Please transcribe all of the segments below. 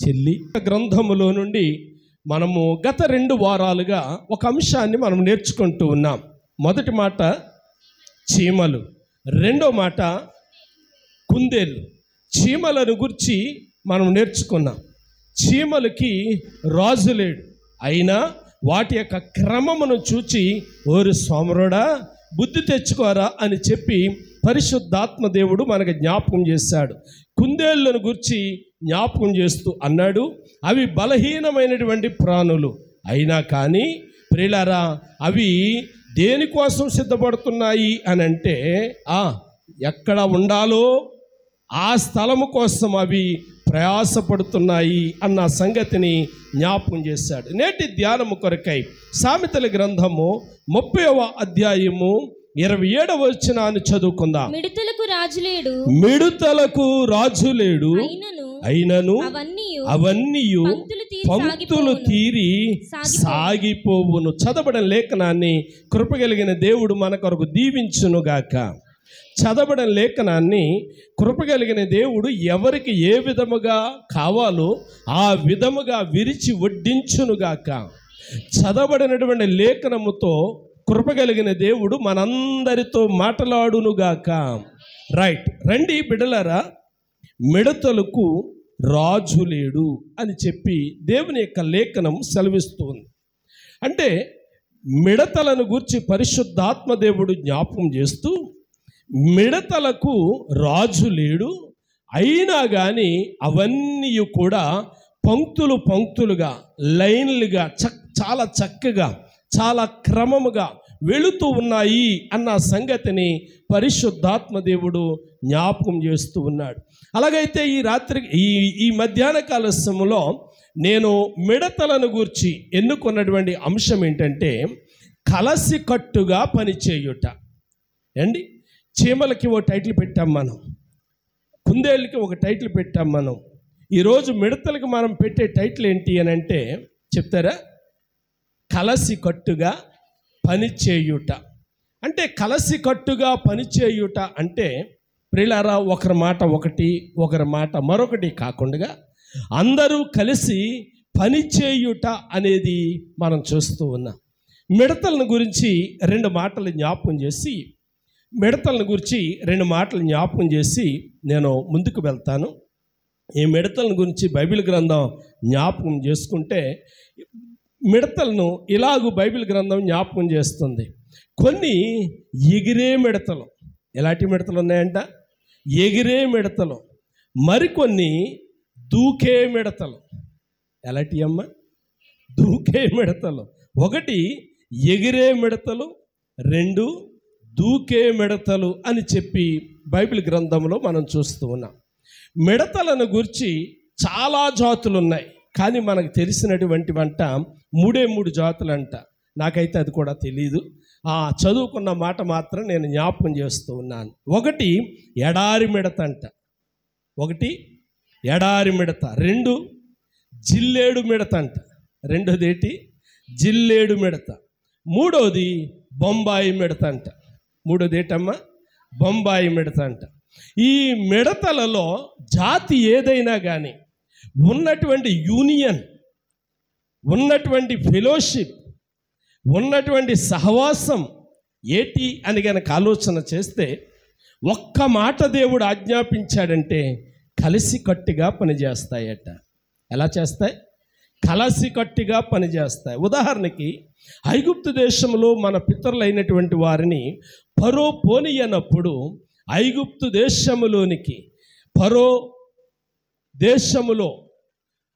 చెల్లి. గ్రంథములో నుండి మనము గత 2 వారాలుగా ఒక అంశాన్ని మనం నేర్చుకుంటూ ఉన్నాం. మొదటి మాట చీమలు, రెండో మాట కుందేళ్ళు. చీమలను గురించి మనం నేర్చుకున్నాం. చీమలకి రాజు లేడు, అయినా వాటి యొక్క క్రమమును చూచి ఓరి సోమరుడా బుద్ధి తెచ్చుకోరా అని చెప్పి పరిశుద్ధాత్మ దేవుడు మనకు జ్ఞాపకం చేశాడు. కుందేళ్లను గురించి జ్ఞాపకం చేస్తూ అన్నాడు, అవి బలహీనమైనటువంటి ప్రాణులు, అయినా కానీ ప్రియులారా అవి దేనికోసం సిద్ధపడుతున్నాయి అని అంటే ఎక్కడ ఉండాలో ఆ స్థలము కోసం అవి ప్రయాసపడుతున్నాయి అన్న సంగతిని జ్ఞాపకం చేశాడు. నేటి ధ్యానము కొరకై సామెతల గ్రంథము 30వ అధ్యాయము 27వ వచనాన్ని చదువుకుందాం. మిడుతలకు రాజు లేడు, అయినను అవన్నీయు పంక్తులు తీరి సాగిపోవును. చదవడం లేఖనాన్ని కృపగలిగిన దేవుడు మన కొరకు దీవించునుగాక. చదవడం లేఖనాన్ని కృపగలిగిన దేవుడు ఎవరికి ఏ విధముగా కావాలో ఆ విధముగా విరిచి వడ్డించునుగాక. చదవబడినటువంటి లేఖనముతో కృపగలిగిన దేవుడు మనందరితో మాట్లాడునుగాక. రైట్, రండి బిడ్డలారా, మిడతలకు రాజు లేడు అని చెప్పి దేవుని యొక్క లేఖనం సెలవిస్తుంది. అంటే మిడతలను గూర్చి పరిశుద్ధాత్మ దేవుడు జ్ఞాపకం చేస్తూ, మిడతలకు రాజు లేడు, అయినా కానీ అవన్నీ కూడా పంక్తులు పంక్తులుగా లైన్లుగా చాలా చక్కగా చాలా క్రమముగా వెళుతూ ఉన్నాయి అన్న సంగతిని పరిశుద్ధాత్మ దేవుడు జ్ఞాపకం చేస్తూ ఉన్నాడు. అలాగైతే ఈ రాత్రి ఈ మధ్యాహ్న కాల సమయంలో నేను మిడతలను గూర్చి ఎన్నుకున్నటువంటి అంశం ఏంటంటే కలసికట్టుగా పనిచేయుట. అండి, చీమలకి ఒక టైటిల్ పెట్టాం మనం, కుందేళ్ళకి ఒక టైటిల్ పెట్టాం మనం. ఈరోజు మిడతలకు మనం పెట్టే టైటిల్ ఏంటి అని అంటే చెప్తారా? కలసికట్టుగా పనిచేయుట. అంటే కలసికట్టుగా పనిచేయుట అంటే ప్రియులారా ఒకరి మాట ఒకటి, ఒకరి మాట మరొకటి కాకుండా అందరూ కలిసి పనిచేయుట అనేది మనం చూస్తూ ఉన్నాం. మిడతలను గురించి 2 మాటలు జ్ఞాపకం చేసి నేను ముందుకు వెళ్తాను. ఈ మిడతలను గురించి బైబిల్ గ్రంథం జ్ఞాపకం చేసుకుంటే మిడతలను ఇలాగూ బైబిల్ గ్రంథం జ్ఞాపకం చేస్తుంది. కొన్ని ఎగిరే మిడతలు, ఎలాంటి మిడతలు ఉన్నాయంట? ఎగిరే మిడతలు. మరికొన్ని దూకే మిడతలు. ఎలాంటి అమ్మ? దూకే మిడతలు. 1 ఎగిరే మిడతలు, 2 దూకే మిడతలు అని చెప్పి బైబిల్ గ్రంథంలో మనం చూస్తూ ఉన్నాం. మిడతలను గురించి చాలా జాతులు ఉన్నాయి, కానీ మనకు తెలిసినటువంటి వంట 3 జాతులు అంట. నాకైతే అది కూడా తెలీదు. చదువుకున్న మాట మాత్రం నేను జ్ఞాపకం చేస్తూ ఉన్నాను. 1 ఎడారి మిడత అంట, 1 ఎడారి మిడత, 2 జిల్లేడు మిడత అంట, 2ది ఏంటి? జిల్లేడు మిడత, 3ది బొంబాయి మిడత అంట. 3ది ఏంటమ్మా? బొంబాయి మిడత అంట. ఈ మిడతలలో జాతి ఏదైనా కానీ ఉన్నటువంటి యూనియన్, ఉన్నటువంటి ఫెలోషిప్, ఉన్నటువంటి సహవాసం ఏటి అని కనుక ఆలోచన చేస్తే ఒక్క మాట దేవుడు ఆజ్ఞాపించాడంటే కలిసికట్టుగా పనిచేస్తాయట. ఎలా చేస్తాయి? కలిసికట్టుగా పనిచేస్తాయి. ఉదాహరణకి ఐగుప్తు దేశంలో మన పితరులైనటువంటి వారిని ఫరో పోనీయనప్పుడు ఐగుప్తు దేశములోనికి, ఫరో దేశములో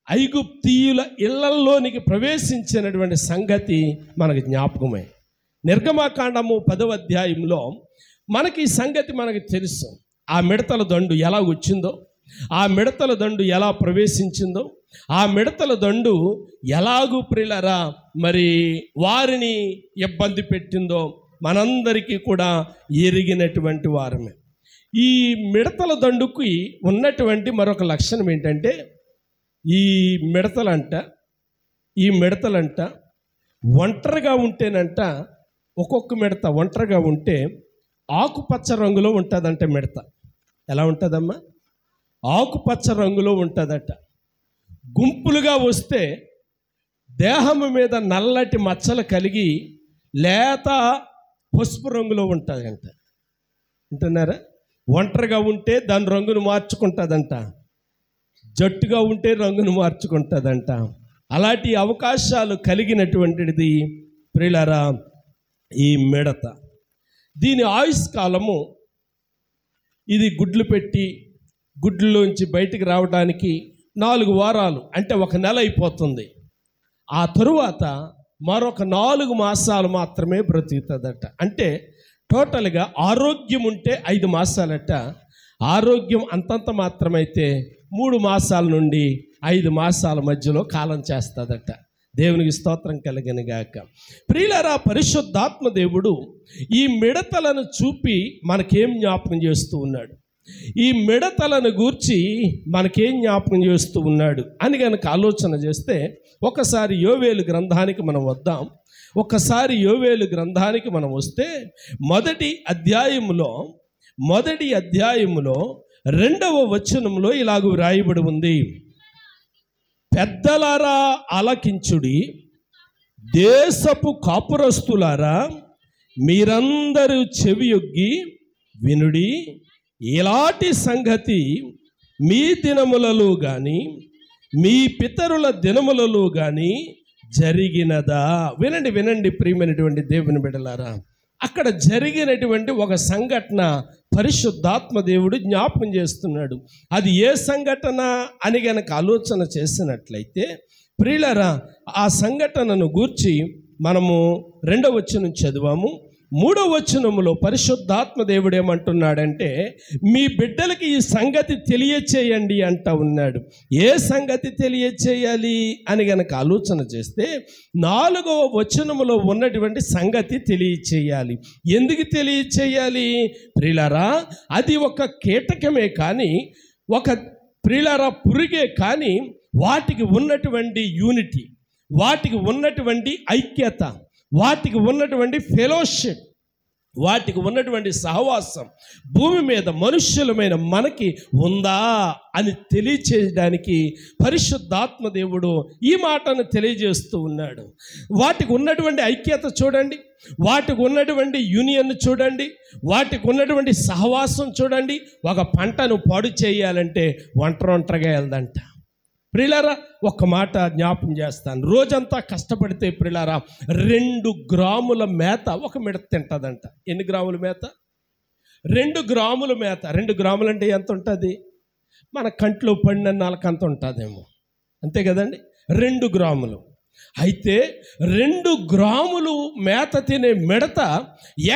ఐగుప్తీయుల ఇళ్లలోనికి ప్రవేశించినటువంటి సంగతి మనకు జ్ఞాపకమే. నిర్గమకాండము 10వ అధ్యాయంలో మనకి ఈ సంగతి మనకు తెలుసు. ఆ మిడతల దండు ఎలా వచ్చిందో, ఆ మిడతల దండు ఎలా ప్రవేశించిందో, ఆ మిడతల దండు ఎలాగూ ప్రియులారా మరి వారిని ఇబ్బంది పెట్టిందో మనందరికీ కూడా ఎరిగినటువంటి వారమే. ఈ మిడతల దండుకి ఉన్నటువంటి మరొక లక్షణం ఏంటంటే ఈ మిడతలంట ఒంటరిగా ఉంటేనంట, ఒక్కొక్క మిడత ఒంటరిగా ఉంటే ఆకుపచ్చ రంగులో ఉంటుందంట మిడత. ఎలా ఉంటుందమ్మా? ఆకుపచ్చ రంగులో ఉంటుందట. గుంపులుగా వస్తే దేహము మీద నల్లటి మచ్చలు కలిగి లేత పసుపు రంగులో ఉంటుందంట. అంటున్నారా? ఒంటరిగా ఉంటే దాని రంగును మార్చుకుంటుందంట, జట్టుగా ఉంటే రంగును మార్చుకుంటుందంట. అలాంటి అవకాశాలు కలిగినటువంటిది ప్రియులారా ఈ మిడత. దీని ఆయుష్ కాలము, ఇది గుడ్లు పెట్టి గుడ్లలోంచి బయటికి రావడానికి 4 వారాలు, అంటే 1 నెల అయిపోతుంది. ఆ తరువాత మరొక 4 మాసాలు మాత్రమే బ్రతుకుతుందట. అంటే టోటల్గా ఆరోగ్యం ఉంటే 5 మాసాలట. ఆరోగ్యం అంతంత మాత్రమైతే 3 మాసాల నుండి 5 మాసాల మధ్యలో కాలం చేస్తుందట. దేవునికి స్తోత్రం కలిగిన గాక. ప్రియులారా, పరిశుద్ధాత్మ దేవుడు ఈ మిడతలను చూపి మనకేం జ్ఞాపకం చేస్తూ ఉన్నాడు, ఈ మిడతలను గూర్చి మనకేం జ్ఞాపకం చేస్తూ ఉన్నాడు అని కనుక ఆలోచన చేస్తే ఒకసారి యోవేలు గ్రంథానికి మనం వద్దాం. ఒకసారి యోవేలు గ్రంథానికి మనం వస్తే మొదటి అధ్యాయములో 2వ వచనంలో ఇలాగూ వ్రాయబడి ఉంది: పెద్దలారా ఆలకించుడి, దేశపు కాపురస్తులారా మీరందరూ చెవియొగ్గి వినుడి. ఇలాంటి సంగతి మీ దినములలో కానీ మీ పితరుల దినములలో కానీ జరిగినదా? వినండి వినండి ప్రియమైనటువంటి దేవుని బిడ్డలారా, అక్కడ జరిగినటువంటి ఒక సంఘటన పరిశుద్ధాత్మ దేవుడు జ్ఞాపకం చేస్తున్నాడు. అది ఏ సంఘటన అని గనక ఆలోచన చేసినట్లయితే ప్రియులారా, ఆ సంఘటనను గూర్చి మనము 2వ వచనం చదివాము. 3వ వచనములో పరిశుద్ధాత్మ దేవుడు ఏమంటున్నాడంటే, మీ బిడ్డలకి ఈ సంగతి తెలియచేయండి అంటా ఉన్నాడు. ఏ సంగతి తెలియచేయాలి అని గనక ఆలోచన చేస్తే 4వ వచనములో ఉన్నటువంటి సంగతి తెలియచేయాలి. ఎందుకు తెలియచేయాలి ప్రియులారా? అది ఒక కీటకమే కానీ, ఒక ప్రియులారా పురుగే కానీ, వాటికి ఉన్నటువంటి యూనిటీ, వాటికి ఉన్నటువంటి ఐక్యత, వాటికి ఉన్నటువంటి ఫెలోషిప్, వాటికి ఉన్నటువంటి సహవాసం భూమి మీద మనుష్యులమైన మనకి ఉందా అని తెలియచేయడానికి పరిశుద్ధాత్మ దేవుడు ఈ మాటను తెలియజేస్తూ ఉన్నాడు. వాటికి ఉన్నటువంటి ఐక్యత చూడండి, వాటికి ఉన్నటువంటి యూనియన్ చూడండి, వాటికి ఉన్నటువంటి సహవాసం చూడండి. ఒక పంటను పాడు చేయాలంటే ఒంటరిగా వెళ్దంట. ప్రియులారా, ఒక్క మాట జ్ఞాపం చేస్తాను. రోజంతా కష్టపడితే ప్రియులారా 2 గ్రాముల మేత ఒక మిడత తింటుందంట. ఎన్ని గ్రాముల మేత? 2 గ్రాముల మేత. 2 గ్రాములు అంటే ఎంత ఉంటుంది? మన కంట్లో పడిన 4 అంత ఉంటుందేమో, అంతే కదండి. 2 గ్రాములు. అయితే 2 గ్రాములు మేత తినే మిడత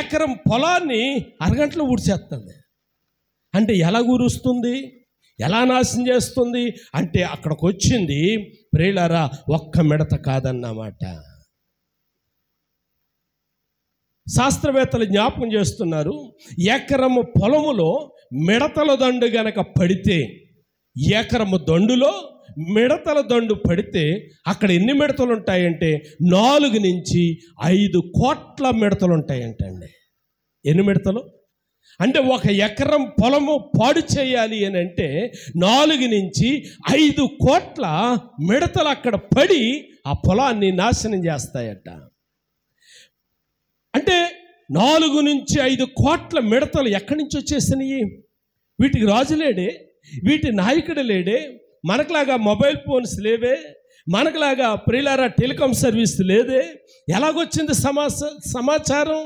ఎకరం పొలాన్ని అరగంటలో ఊడ్చేస్తుంది. అంటే ఎలా ఊరుస్తుంది, ఎలా నాశనం చేస్తుంది అంటే అక్కడికి వచ్చింది ప్రియులారా ఒక్క మిడత కాదన్నమాట. శాస్త్రవేత్తలు జ్ఞాపకం చేస్తున్నారు, ఎకరము పొలములో మిడతల దండు గనక పడితే, ఎకరము దండులో మిడతల దండు పడితే అక్కడ ఎన్ని మిడతలు ఉంటాయంటే 4 నుంచి 5 కోట్ల మిడతలు ఉంటాయంటండి. ఎన్ని మిడతలు అంటే 1 ఎకరం పొలము పాడు చేయాలి అని అంటే 4 నుంచి 5 కోట్ల మిడతలు అక్కడ పడి ఆ పొలాన్ని నాశనం చేస్తాయట. అంటే 4 నుంచి 5 కోట్ల మిడతలు ఎక్కడి నుంచి వచ్చేసినాయి? వీటికి రాజు లేడే, వీటి నాయకుడు లేడే, మనకులాగా మొబైల్ ఫోన్స్ లేవే, మనకులాగా ప్రియులారా టెలికాం సర్వీస్ లేదే. ఎలాగొచ్చింది సమాచారం?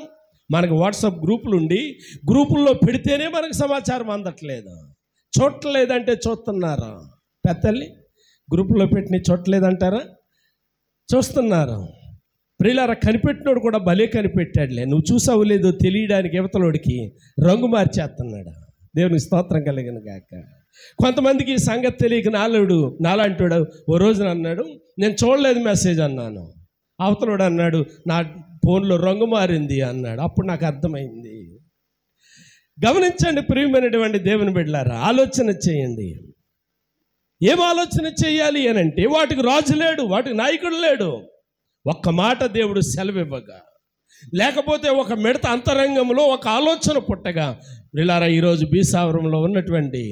మనకు వాట్సాప్ గ్రూపులు ఉండి గ్రూపుల్లో పెడితేనే మనకు సమాచారం అందట్లేదు. చూడలేదంటే చూస్తున్నారా? పెద్దల్ని గ్రూపుల్లో పెట్టిన చూడలేదంటారా? చూస్తున్నారు. ప్రియులారా, కనిపెట్టినోడు కూడా భలే కనిపెట్టాడులే, నువ్వు చూసావు లేదో తెలియడానికి యువతలోడికి రంగు మార్చేస్తున్నాడు. దేవునికి స్తోత్రం కలిగిన గాక. కొంతమందికి ఈ సంగతి తెలియక నాలాంటోడు ఓ రోజున అన్నాడు, నేను చూడలేదు మెసేజ్ అన్నాను. అవతలోడు అన్నాడు, నా ఫోన్లో రంగు మారింది అన్నాడు. అప్పుడు నాకు అర్థమైంది. గమనించండి ప్రియమైనటువంటి దేవుని బిడ్డలారా, ఆలోచన చేయండి. ఏం ఆలోచన చేయాలి అని అంటే, వాటికి రాజు లేడు, వాటికి నాయకుడు లేడు. ఒక్క మాట దేవుడు సెలవివ్వగా, లేకపోతే ఒక మిడత అంతరంగంలో ఒక ఆలోచన పుట్టగా వీళ్ళారా ఈరోజు బీసావరంలో ఉన్నటువంటి,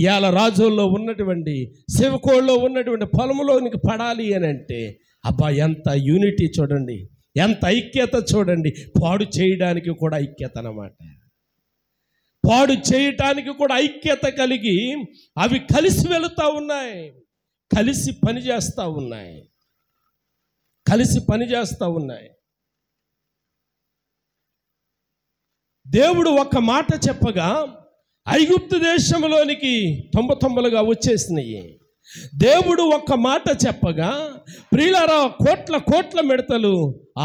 ఇయాల రాజుల్లో ఉన్నటువంటి, శివకోళ్ళలో ఉన్నటువంటి పొలంలోనికి పడాలి అని అంటే అబ్బా ఎంత యూనిటీ చూడండి, ఎంత ఐక్యత చూడండి. పాడు చేయడానికి కూడా ఐక్యత అన్నమాట. పాడు చేయటానికి కూడా ఐక్యత కలిగి అవి కలిసి వెళుతూ ఉన్నాయి, కలిసి పనిచేస్తూ ఉన్నాయి, కలిసి పనిచేస్తూ ఉన్నాయి. దేవుడు ఒక్క మాట చెప్పగా ఐగుప్తు దేశంలోనికి తొంభతొంభలుగా వచ్చేసినాయి. దేవుడు ఒక్క మాట చెప్పగా ప్రియులారా కోట్ల మిడతలు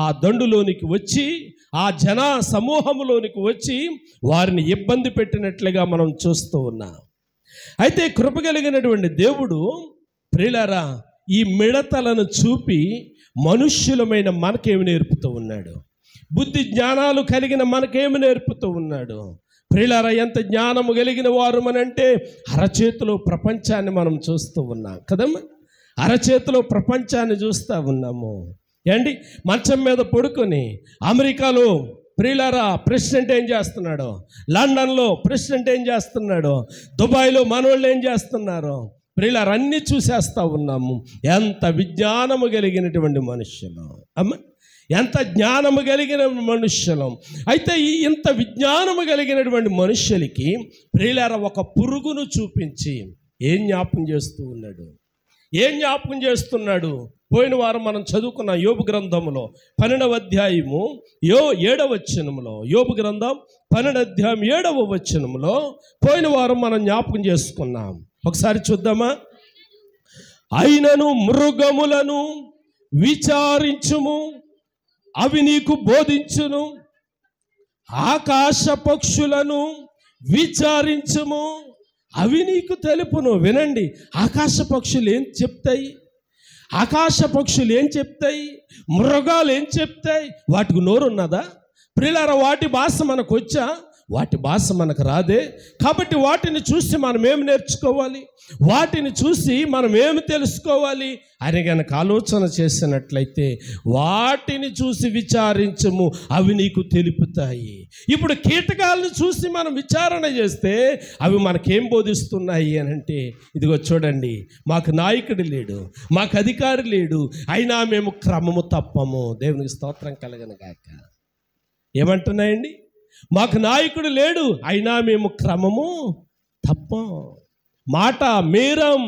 ఆ దండులోనికి వచ్చి ఆ జన సమూహంలోనికి వచ్చి వారిని ఇబ్బంది పెట్టినట్లుగా మనం చూస్తూ ఉన్నాం. అయితే కృప కలిగినటువంటి దేవుడు ప్రియులారా ఈ మిడతలను చూపి మనుష్యులమైన మనకేమి నేర్పుతూ ఉన్నాడు, బుద్ధి జ్ఞానాలు కలిగిన మనకేమి నేర్పుతూ ఉన్నాడు. ప్రియులారా ఎంత జ్ఞానము కలిగిన వారు మనంటే అరచేతిలో ప్రపంచాన్ని మనం చూస్తూ ఉన్నాం కదమ్మా, అరచేతిలో ప్రపంచాన్ని చూస్తూ ఉన్నాము. ఏంటి మంచం మీద పడుకొని అమెరికాలో ప్రియులారా ప్రెసిడెంట్ ఏం చేస్తున్నాడో, లండన్లో ప్రెసిడెంట్ ఏం చేస్తున్నాడో, దుబాయ్లో మనోళ్ళు ఏం చేస్తున్నారో ప్రియులారా అన్నీ చూసేస్తూ ఉన్నాము. ఎంత విజ్ఞానము కలిగినటువంటి మనుష్యులు అమ్మ, ఎంత జ్ఞానము కలిగిన మనుష్యులం. అయితే ఇంత విజ్ఞానము కలిగినటువంటి మనుష్యులకి ప్రియులారా ఒక పురుగును చూపించి ఏం జ్ఞాపకం చేస్తూ ఉన్నాడు, ఏం జ్ఞాపకం చేస్తున్నాడు. పోయిన వారం మనం చదువుకున్న యోబు గ్రంథంలో 12వ అధ్యాయము 7వ వచనంలో, యోబు గ్రంథం 12వ అధ్యాయం 7వ వచనంలో పోయిన వారం మనం జ్ఞాపకం చేసుకున్నాం. ఒకసారి చూద్దామా. అయినను మృగములను విచారించుము, అవి నీకు బోధించును, ఆకాశ పక్షులను విచారించుము, అవి నీకు తెలుపును. వినండి, ఆకాశ పక్షులు ఏం చెప్తాయి, ఆకాశ పక్షులు ఏం చెప్తాయి, మృగాలు ఏం చెప్తాయి, వాటికి నోరు ఉన్నదా ప్రియులారా? వాటి భాష మనకు వచ్చా? వాటి భాష మనకు రాదే. కాబట్టి వాటిని చూసి మనం ఏమి నేర్చుకోవాలి, వాటిని చూసి మనం ఏమి తెలుసుకోవాలి అని కనుక ఆలోచన చేసినట్లయితే వాటిని చూసి విచారించము, అవి నీకు తెలుపుతాయి. ఇప్పుడు కీటకాలను చూసి మనం విచారణ చేస్తే అవి మనకేం బోధిస్తున్నాయి అని అంటే, ఇదిగో చూడండి, మాకు నాయకుడు లేడు, మాకు అధికారి లేడు, అయినా మేము క్రమము తప్పము. దేవునికి స్తోత్రం కలగను గాక. ఏమంటున్నాయండి? మాకు నాయకుడు లేడు, అయినా మేము క్రమము తప్పం. మాట మీరం.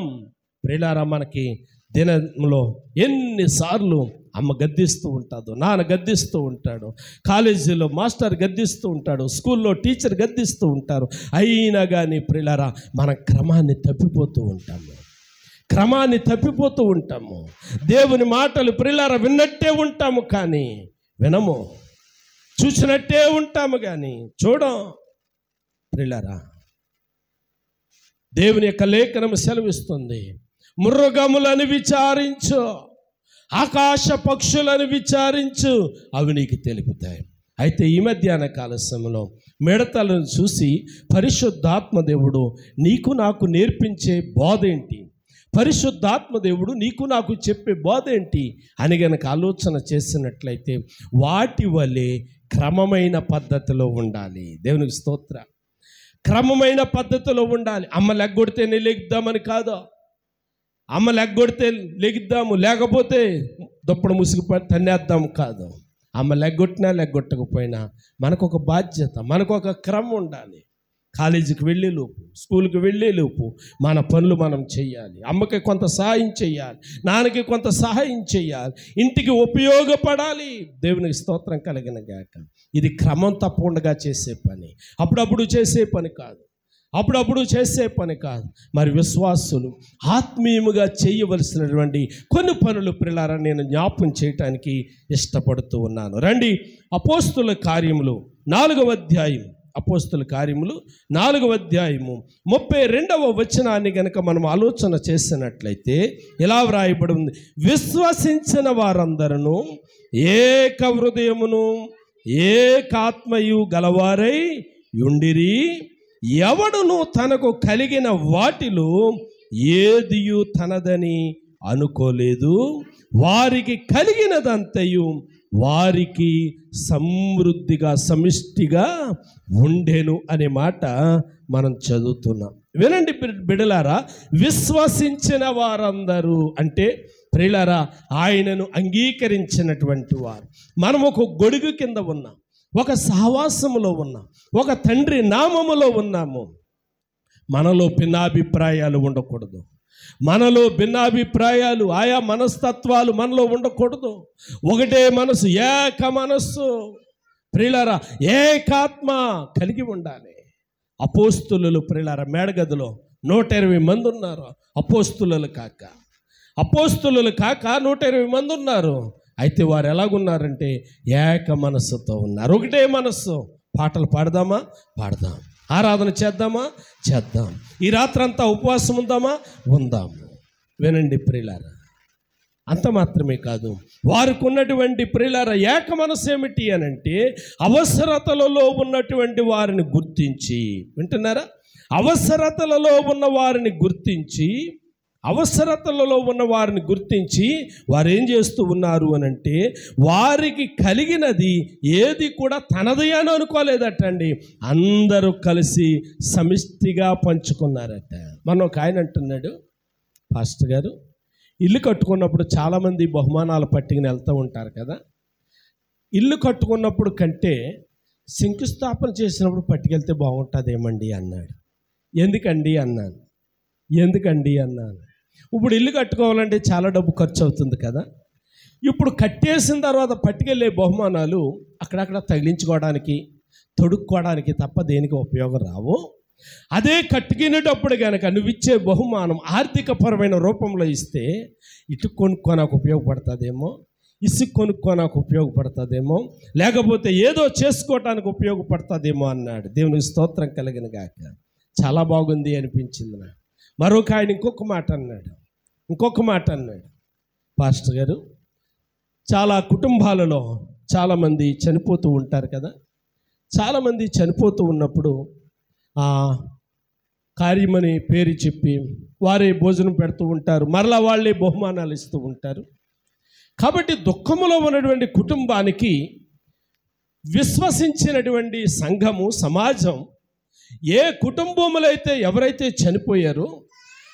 ప్రియులారా మనకి దినంలో ఎన్నిసార్లు అమ్మ గద్దిస్తూ ఉంటుందో, నాన్న గద్దిస్తూ ఉంటాడు, కాలేజీలో మాస్టర్ గద్దిస్తూ ఉంటాడు, స్కూల్లో టీచర్ గద్దిస్తూ ఉంటారు. అయినా కానీ ప్రియులారా మన క్రమాన్ని తప్పిపోతూ ఉంటాము, క్రమాన్ని తప్పిపోతూ ఉంటాము. దేవుని మాటలు ప్రియులారా విన్నట్టే ఉంటాము కానీ వినము, చూసినట్టే ఉంటాము కానీ చూడం. ప్రియులారా దేవుని యొక్క లేఖనం సెలవిస్తుంది, మృగములను విచారించు, ఆకాశ పక్షులను విచారించు, అవి నీకు తెలుపుతాయి. అయితే ఈ మధ్యాహ్న కాల సమయంలో మిడతలను చూసి పరిశుద్ధాత్మ దేవుడు నీకు నాకు నేర్పించే బోధ ఏంటి, పరిశుద్ధాత్మ దేవుడు నీకు నాకు చెప్పే బోధ ఏంటి అని గనక ఆలోచన చేసినట్లయితే వాటి వలె క్రమమైన పద్ధతిలో ఉండాలి. దేవునికి స్తోత్ర. క్రమమైన పద్ధతిలో ఉండాలి. అమ్మ లెగ్గొడితేనే లెగుద్దామని కాదు, అమ్మ లెగ్గొడితే లెగిద్దాము, లేకపోతే దుప్పడు ముసుగు తన్నేద్దాము కాదు. అమ్మ లెగ్గొట్టినా లెగ్గొట్టకపోయినా మనకు ఒక బాధ్యత, మనకు ఒక క్రమం ఉండాలి. కాలేజీకి వెళ్ళేలోపు, స్కూల్కి వెళ్ళేలోపు మన పనులు మనం చేయాలి. అమ్మకి కొంత సహాయం చేయాలి, నాన్నకి కొంత సహాయం చేయాలి, ఇంటికి ఉపయోగపడాలి. దేవునికి స్తోత్రం కలిగిన గాక. ఇది క్రమం తప్పకుండా చేసే పని, అప్పుడప్పుడు చేసే పని కాదు, అప్పుడప్పుడు చేసే పని కాదు. మరి విశ్వాసులు ఆత్మీయముగా చేయవలసినటువంటి కొన్ని పనులు ప్రియులారా నేను జ్ఞాపకం చేయటానికి ఇష్టపడుతూ ఉన్నాను. రండి, అపోస్తుల కార్యములు 4వ అధ్యాయం, అపోస్తుల కార్యములు 4వ అధ్యాయము 32వ వచనాన్ని గనక మనం ఆలోచన చేసినట్లయితే ఇలా వ్రాయబడి ఉంది, విశ్వసించిన వారందరూ ఏక హృదయమును ఏకాత్మయు గలవారై యుండిరి, ఎవడును తనకు కలిగిన వాటిలో ఏదియు తనదని అనుకోలేదు, వారికి కలిగినదంతయు వారికి సమృద్ధిగా సమిష్టిగా ఉండెను అనే మాట మనం చదువుతున్నాం. వినండి బిడ్డలారా, విశ్వసించిన వారందరూ అంటే ప్రియులారా ఆయనను అంగీకరించినటువంటి వారు. మనం ఒక గొడుగు కింద ఉన్నాం, ఒక సహవాసములో ఉన్నాం, ఒక తండ్రి నామములో ఉన్నాము. మనలో భిన్నాభిప్రాయాలు ఉండకూడదు. మనలో భిన్నాభిప్రాయాలు, ఆయా మనస్తత్వాలు మనలో ఉండకూడదు. ఒకటే మనసు, ఏక మనస్సు ప్రియులారా, ఏకాత్మ కలిగి ఉండాలి. అపోస్తులు ప్రియులారా మేడగదిలో 120 మంది ఉన్నారు. అపోస్తులు కాక 120 మంది ఉన్నారు. అయితే వారు ఎలాగున్నారంటే ఏక మనస్సుతో ఉన్నారు. ఒకటే మనస్సు. పాటలు పాడదామా? పాడదాం. ఆరాధన చేద్దామా? చేద్దాం. ఈ రాత్రంతా ఉపవాసం ఉందాము. వినండి ప్రియులారా, అంత మాత్రమే కాదు, వారికి ఉన్నటువంటి ప్రియులారా ఏక మనసు ఏమిటి అని అంటే అవసరతలలో ఉన్నటువంటి వారిని గుర్తించి, వింటున్నారా? అవసరతలలో ఉన్న వారిని గుర్తించి వారు ఏం చేస్తూ ఉన్నారు అని అంటే వారికి కలిగినది ఏది కూడా తనది అని అనుకోలేదటండి. అందరూ కలిసి సమిష్టిగా పంచుకున్నారట. మన ఒక ఆయన అంటున్నాడు, పాస్టర్ గారు, ఇల్లు కట్టుకున్నప్పుడు చాలామంది బహుమానాలు పట్టుకుని వెళ్తూ ఉంటారు కదా. ఇల్లు కట్టుకున్నప్పుడు కంటే శంకుస్థాపన చేసినప్పుడు పట్టుకెళ్తే బాగుంటుందేమండి అన్నాడు. ఎందుకండి అన్నాను. ఇప్పుడు ఇల్లు కట్టుకోవాలంటే చాలా డబ్బు ఖర్చు అవుతుంది కదా. ఇప్పుడు కట్టేసిన తర్వాత పట్టుకెళ్ళే బహుమానాలు అక్కడక్కడ తగిలించుకోవడానికి, తొడుక్కోవడానికి తప్ప దేనికి ఉపయోగం రావు. అదే కట్టుకునేటప్పుడు కనుక నువ్వు ఇచ్చే బహుమానం ఆర్థికపరమైన రూపంలో ఇస్తే ఇటు కొనుక్కోనాకు ఉపయోగపడుతుందేమో, ఇసుక కొనుక్కోనాకు ఉపయోగపడుతుందేమో, లేకపోతే ఏదో చేసుకోవటానికి ఉపయోగపడుతుందేమో అన్నాడు. దేవునికి స్తోత్రం కలిగిన గాక. చాలా బాగుంది అనిపించింది నాకు. మరొక ఆయన ఇంకొక మాట అన్నాడు. పాస్టర్ గారు, చాలా కుటుంబాలలో చాలామంది చనిపోతూ ఉంటారు కదా. చాలామంది చనిపోతూ ఉన్నప్పుడు కార్యమని పేరు చెప్పి వారే భోజనం పెడుతూ ఉంటారు, మరలా వాళ్ళే బహుమానాలు ఇస్తూ ఉంటారు. కాబట్టి దుఃఖములో ఉన్నటువంటి కుటుంబానికి విశ్వసించినటువంటి సంఘము, సమాజం ఏ కుటుంబములో అయితే ఎవరైతే చనిపోయారో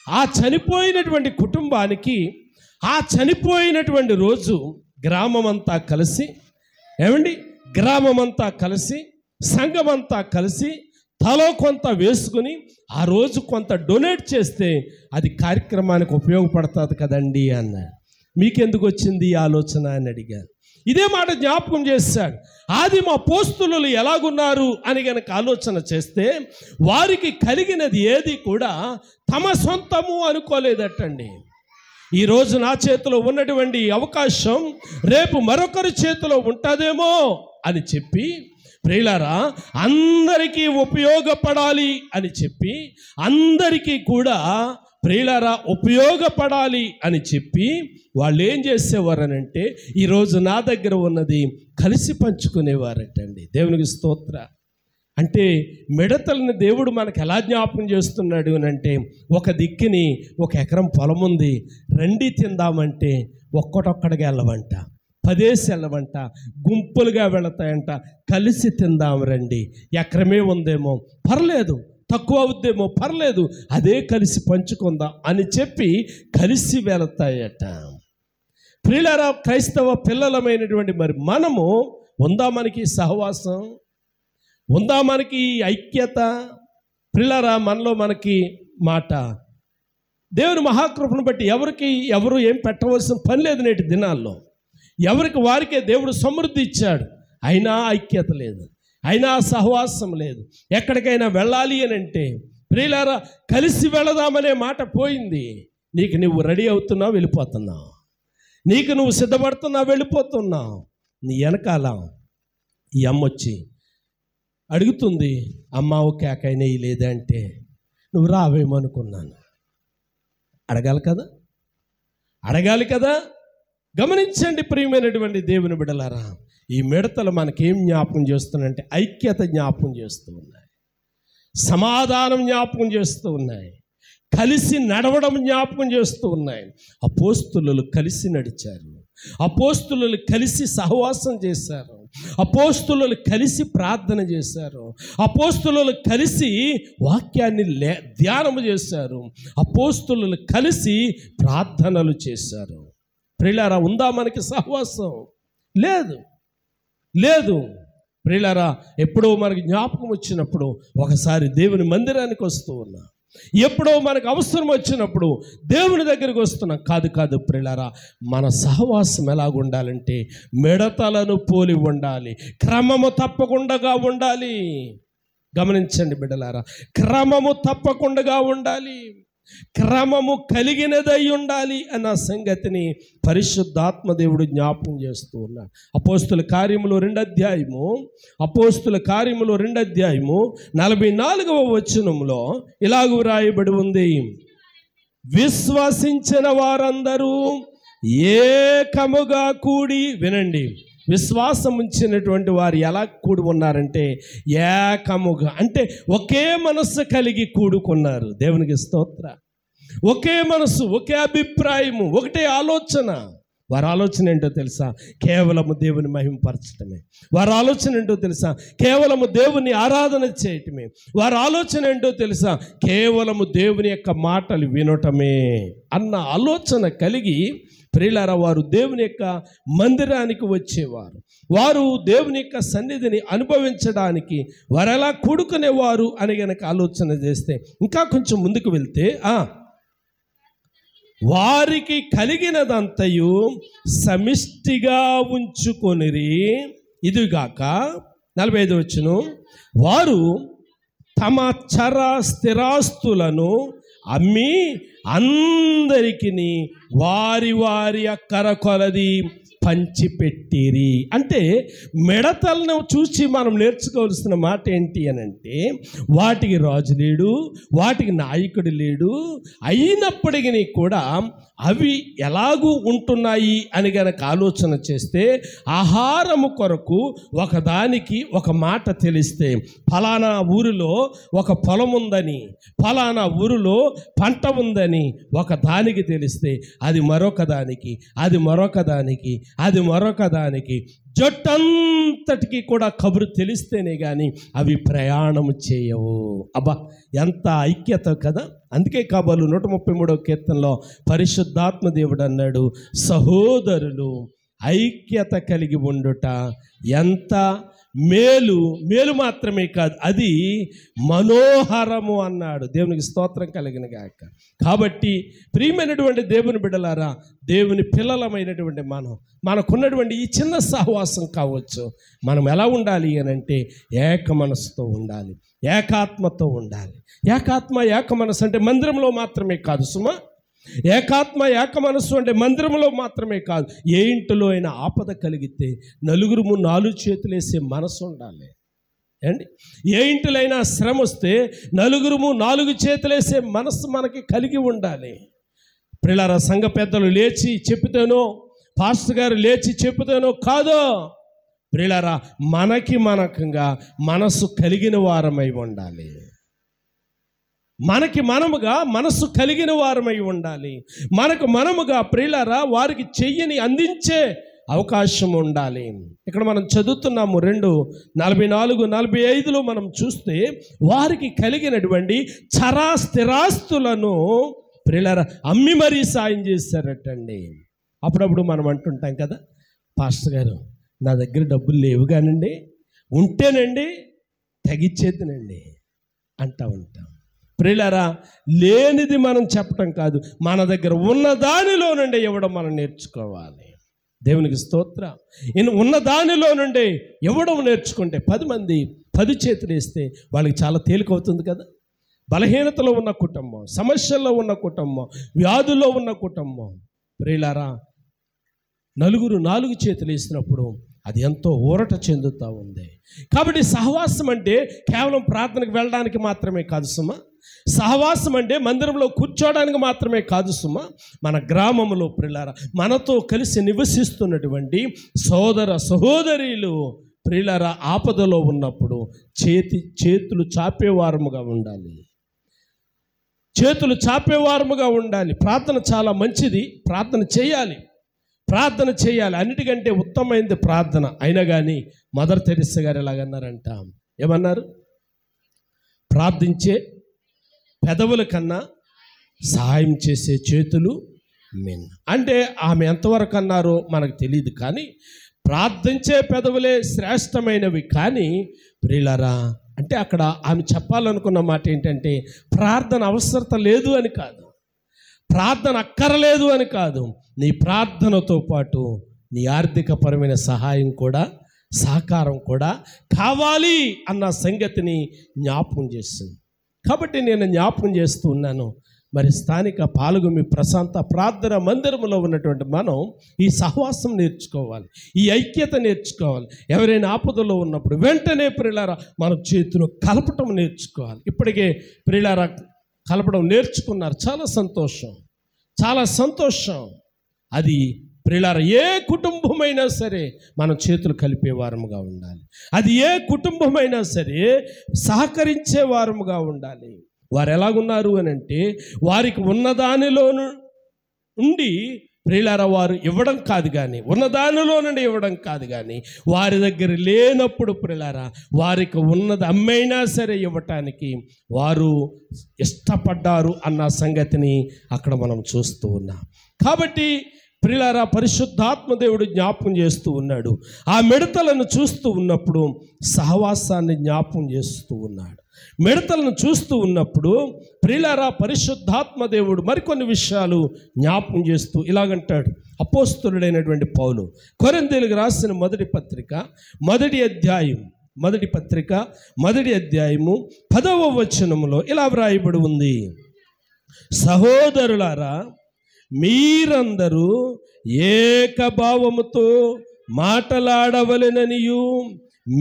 ఆ చనిపోయినటువంటి కుటుంబానికి ఆ చనిపోయినటువంటి రోజు గ్రామమంతా కలిసి సంఘమంతా కలిసి తలో కొంత వేసుకుని ఆ రోజు కొంత డొనేట్ చేస్తే అది కార్యక్రమానికి ఉపయోగపడుతుంది కదండి అన్నాడు. మీకెందుకు వచ్చింది ఈ ఆలోచన అని అడిగాను. ఇదే మాట జ్ఞాపకం చేశాడు. ఆదిమ అపోస్తులు ఎలాగున్నారు అని గనక ఆలోచన చేస్తే వారికి కలిగినది ఏది కూడా తమ సొంతము అనుకోలేదటండి. ఈరోజు నా చేతిలో ఉన్నటువంటి అవకాశం రేపు మరొకరి చేతిలో ఉంటుందేమో అని చెప్పి ప్రియులారా అందరికీ ఉపయోగపడాలి అని చెప్పి, అందరికీ కూడా ప్రియులారా ఉపయోగపడాలి అని చెప్పి వాళ్ళు ఏం చేసేవారనంటే ఈరోజు నా దగ్గర ఉన్నది కలిసి పంచుకునేవారటండి. దేవునికి స్తోత్ర. అంటే మిడతలను దేవుడు మనకు ఎలా జ్ఞాపకం చేస్తున్నాడు అని అంటే, ఒక దిక్కుని 1 ఎకరం పొలం ఉంది, రండి తిందామంటే ఒక్కటొక్కడిగా వెళ్ళవంట, 10 వెళ్ళవంట, గుంపులుగా వెళతాయంట. కలిసి తిందాం రండి, ఎకరమే ఉందేమో పర్లేదు, తక్కువ అవుద్దేమో పర్లేదు, అదే కలిసి పంచుకుందాం అని చెప్పి కలిసి వెళతాయట. ప్రియులారా, క్రైస్తవ పిల్లలమైనటువంటి మరి మనము ఉందా మనకి సహవాసం, ఉందా మనకి ఐక్యత? ప్రియులారా, మనలో మనకి మాట దేవుని మహాకృపను బట్టి ఎవరు ఏం పెట్టవలసిన పని లేదు. నేటి దినాల్లో ఎవరికి వారికే దేవుడు సమృద్ధి ఇచ్చాడు, అయినా ఐక్యత లేదు, అయినా సహవాసం లేదు. ఎక్కడికైనా వెళ్ళాలి అని అంటే ప్రియులారా కలిసి వెళదామనే మాట పోయింది. నీకు నువ్వు రెడీ అవుతున్నావు, వెళ్ళిపోతున్నావు, నీకు నువ్వు సిద్ధపడుతున్నావు, వెళ్ళిపోతున్నావు. నీ వెనకాల ఈ అమ్మ వచ్చి అడుగుతుంది, అమ్మ ఒక కేకైనా లేదంటే నువ్వు రావేమనుకున్నాను. అడగాలి కదా. గమనించండి ప్రియమైనటువంటి దేవుని బిడ్డలారా, ఈ మిడతలు మనకేం జ్ఞాపకం చేస్తున్నాయంటే ఐక్యత జ్ఞాపకం చేస్తూ ఉన్నాయి, సమాధానం జ్ఞాపకం చేస్తూ ఉన్నాయి, కలిసి నడవడం జ్ఞాపకం చేస్తూ ఉన్నాయి. అపోస్తులు కలిసి నడిచారు, అపోస్తులు కలిసి సహవాసం చేశారు, అపోస్తులు కలిసి ప్రార్థన చేశారు, అపోస్తులు కలిసి వాక్యాన్ని ధ్యానము చేశారు, అపోస్తులు కలిసి ప్రార్థనలు చేశారు. ప్రియులారా, ఉందా మనకి సహవాసం? లేదు. ప్రియులారా, ఎప్పుడో మనకి జ్ఞాపకం వచ్చినప్పుడు ఒకసారి దేవుని మందిరానికి వస్తూ ఉన్నా, ఎప్పుడో మనకు అవసరం వచ్చినప్పుడు దేవుని దగ్గరికి వస్తున్నాం. కాదు ప్రియులారా, మన సహవాసం ఎలాగుండాలంటే మిడతలను పోలి ఉండాలి, క్రమము తప్పకుండా ఉండాలి. గమనించండి బిడ్డలారా, క్రమము తప్పకుండా ఉండాలి, క్రమము కలిగినదై ఉండాలి అన్న సంగతిని పరిశుద్ధాత్మ దేవుడు జ్ఞాపకం చేస్తూ ఉన్నాడు. అపోస్తుల కార్యములు 2వ అధ్యాయము 44వ వచనంలో ఇలాగూ రాయబడి ఉంది, విశ్వసించిన వారందరూ ఏకముగా కూడి, వినండి, విశ్వాసం ఉంచినటువంటి వారు ఎలా కూడి ఉన్నారంటే ఏకముగా, అంటే ఒకే మనస్సు కలిగి కూడుకున్నారు. దేవునికి స్తోత్ర. ఒకే మనసు, ఒకే అభిప్రాయము, ఒకటే ఆలోచన. వారి ఆలోచన ఏంటో తెలుసా? కేవలము దేవుని మహిమపరచటమే. వారి ఆలోచన ఏంటో తెలుసా? కేవలము దేవుని ఆరాధన చేయటమే. వారి ఆలోచన ఏంటో తెలుసా? కేవలము దేవుని యొక్క మాటలు వినటమే అన్న ఆలోచన కలిగి ప్రియులారా, వారు దేవుని యొక్క మందిరానికి వచ్చేవారు. వారు దేవుని యొక్క సన్నిధిని అనుభవించడానికి వారు ఎలా కూడుకునేవారు అని గనక ఆలోచన చేస్తే, ఇంకా కొంచెం ముందుకు వెళ్తే, వారికి కలిగినదంతయు సమిష్టిగా ఉంచుకొనిరి. ఇదిగాక 45వ వచనం, వారు తమ చర స్థిరాస్తులను అమ్మి అందరికీ వారి అక్కర కొలది పంచిపెట్టిరి. అంటే మిడతలను చూసి మనం నేర్చుకోవాల్సిన మాట ఏంటి అని అంటే, వాటికి రాజు లేడు, వాటికి నాయకుడు లేడు, అయినప్పటికీ కూడా అవి ఎలాగూ ఉంటున్నాయి అని గనక ఆలోచన చేస్తే, ఆహారము కొరకు ఒకదానికి ఒక మాట తెలిస్తే, ఫలానా ఊరిలో ఒక పొలం ఉందని, ఫలానా ఊరిలో పంట ఉందని ఒక దానికి తెలిస్తే, అది మరొక దానికి, అది మరొక దానికి, అది మరొక దానికి, జట్టంతటికి కూడా కబురు తెలిస్తేనే కానీ అవి ప్రయాణము చేయవు. అబ్బా, ఎంత ఐక్యత కదా! అందుకే కాబోలు 133వ కీర్తనలో పరిశుద్ధాత్మ దేవుడు అన్నాడు, సహోదరులు ఐక్యత కలిగి ఉండుట ఎంత మేలు మాత్రమే కాదు, అది మనోహరము అన్నాడు. దేవునికి స్తోత్రం కలిగిన గాక. కాబట్టి ప్రియమైనటువంటి దేవుని బిడ్డలారా, దేవుని పిల్లలమైనటువంటి మనకున్నటువంటి ఈ చిన్న సహవాసం కావచ్చు, మనం ఎలా ఉండాలి అని అంటే ఏక మనసుతో ఉండాలి, ఏకాత్మతో ఉండాలి. ఏక మనసు అంటే మందిరంలో మాత్రమే కాదు సుమా. ఏకాత్మ ఏక మనస్సు అంటే మందిరంలో మాత్రమే కాదు, ఏ ఇంటిలో అయినా ఆపద కలిగితే నలుగురు 4 చేతులేసే మనసు ఉండాలి అండి. ఏ ఇంటిలో అయినా శ్రమ వస్తే నలుగురు 4 చేతులేసే మనస్సు మనకి కలిగి ఉండాలి. ప్రియులారా, సంఘ పెద్దలు లేచి చెప్తేనో, పాస్టర్ గారు లేచి చెప్తేనో కాదో, ప్రియులారా, మనకంగా మనసు కలిగిన వారమై ఉండాలి. మనముగా మనస్సు కలిగిన వారమై ఉండాలి. మనముగా ప్రియులారా వారికి చెయ్యిని అందించే అవకాశం ఉండాలి. ఇక్కడ మనం చదువుతున్నాము 2:44-45లో మనం చూస్తే, వారికి కలిగినటువంటి చరా స్థిరాస్తులను ప్రియులారా అమ్మి మరీ సాయం చేశారటండి. అప్పుడప్పుడు మనం అంటుంటాం కదా, పాస్టర్ గారు నా దగ్గర డబ్బులు లేవు కానండి, ఉంటేనండి తగిచ్చేదినండి అంటూ ఉంటాం. ప్రియులారా, లేనిది మనం చెప్పటం కాదు, మన దగ్గర ఉన్న దానిలో నుండి ఇవ్వడం మనం నేర్చుకోవాలి. దేవునికి స్తోత్ర. ఉన్న దానిలో నుండి ఇవ్వడం నేర్చుకుంటే 10 మంది 10 చేతులు వేస్తే వాళ్ళకి చాలా తేలికవుతుంది కదా. బలహీనతలో ఉన్న కుటుంబం, సమస్యల్లో ఉన్న కుటుంబం, వ్యాధుల్లో ఉన్న కుటుంబం, ప్రియులారా, నలుగురు 4 చేతులు వేసినప్పుడు అది ఎంతో ఊరట చెందుతూ ఉంది. కాబట్టి సహవాసం అంటే కేవలం ప్రార్థనకు వెళ్ళడానికి మాత్రమే కాదు సుమా. సహవాసం అంటే మందిరంలో కూర్చోడానికి మాత్రమే కాదు సుమా. మన గ్రామంలో ప్రియులారా మనతో కలిసి నివసిస్తున్నటువంటి సోదర సహోదరీలు ప్రియులారా ఆపదలో ఉన్నప్పుడు చేతులు చాపేవారముగా ఉండాలి. చేతులు చాపేవారముగా ఉండాలి. ప్రార్థన చాలా మంచిది, ప్రార్థన చేయాలి. ప్రార్థన చేయాలి, అన్నిటికంటే ఉత్తమమైనది ప్రార్థన. అయినా కానీ మదర్ తెరెస్సా గారు ఎలాగన్నారంట, ఏమన్నారు? ప్రార్థించే పెదవుల కన్నా సహాయం చేసే చేతులు మిన్న. అంటే ఆమె ఎంతవరకు అన్నారో మనకు తెలియదు, కానీ ప్రార్థించే పెదవులే శ్రేష్టమైనవి. కానీ ప్రియులారా, అంటే అక్కడ ఆమె చెప్పాలనుకున్న మాట ఏంటంటే, ప్రార్థన అవసరత లేదు అని కాదు, ప్రార్థన అక్కరలేదు అని కాదు, నీ ప్రార్థనతో పాటు నీ ఆర్థికపరమైన సహాయం కూడా, సహకారం కూడా కావాలి అన్న సంగతిని జ్ఞాపకం చేస్తుంది. కాబట్టి నేను జ్ఞాపకం చేస్తూ ఉన్నాను, మరి స్థానిక పాలుగుమి ప్రశాంత ప్రార్థన మందిరంలో ఉన్నటువంటి మనం ఈ సహవాసం నేర్చుకోవాలి, ఈ ఐక్యత నేర్చుకోవాలి. ఎవరైనా ఆపదలో ఉన్నప్పుడు వెంటనే ప్రియులారా మనం చేతులు కలపటం నేర్చుకోవాలి. ఇప్పటికే ప్రియులారా కలపడం నేర్చుకున్నారు, చాలా సంతోషం, చాలా సంతోషం. అది ప్రియులారా ఏ కుటుంబమైనా సరే మనం చేతులు కలిపే వారముగా ఉండాలి, అది ఏ కుటుంబమైనా సరే సహకరించే వారముగా ఉండాలి. వారు ఎలాగున్నారు అని అంటే, వారికి ఉన్నదానిలో నుండి ప్రియులారా వారు ఇవ్వడం కాదు, కానీ ఉన్నదానిలో నుండి ఇవ్వడం కాదు, కానీ వారి దగ్గర లేనప్పుడు ప్రియులారా వారికి ఉన్నది అమ్మైనా సరే ఇవ్వటానికి వారు ఇష్టపడ్డారు అన్న సంగతిని అక్కడ మనం చూస్తూ ఉన్నాం. కాబట్టి ప్రియులారా పరిశుద్ధాత్మ దేవుడు జ్ఞాపకం చేస్తూ ఉన్నాడు. ఆ మిడతలను చూస్తూ ఉన్నప్పుడు సహవాసాన్ని జ్ఞాపకం చేస్తూ ఉన్నాడు. మిడతలను చూస్తూ ఉన్నప్పుడు ప్రియులారా పరిశుద్ధాత్మ దేవుడు మరికొన్ని విషయాలు జ్ఞాపకం చేస్తూ ఇలాగంటాడు. అపోస్తలుడైనటువంటి పౌలు కొరింథీయులకు రాసిన మొదటి అధ్యాయము 10వ వచనములో ఇలా వ్రాయబడి ఉంది, సహోదరులారా మీరందరూ ఏకభావముతో మాటలాడవలెననియు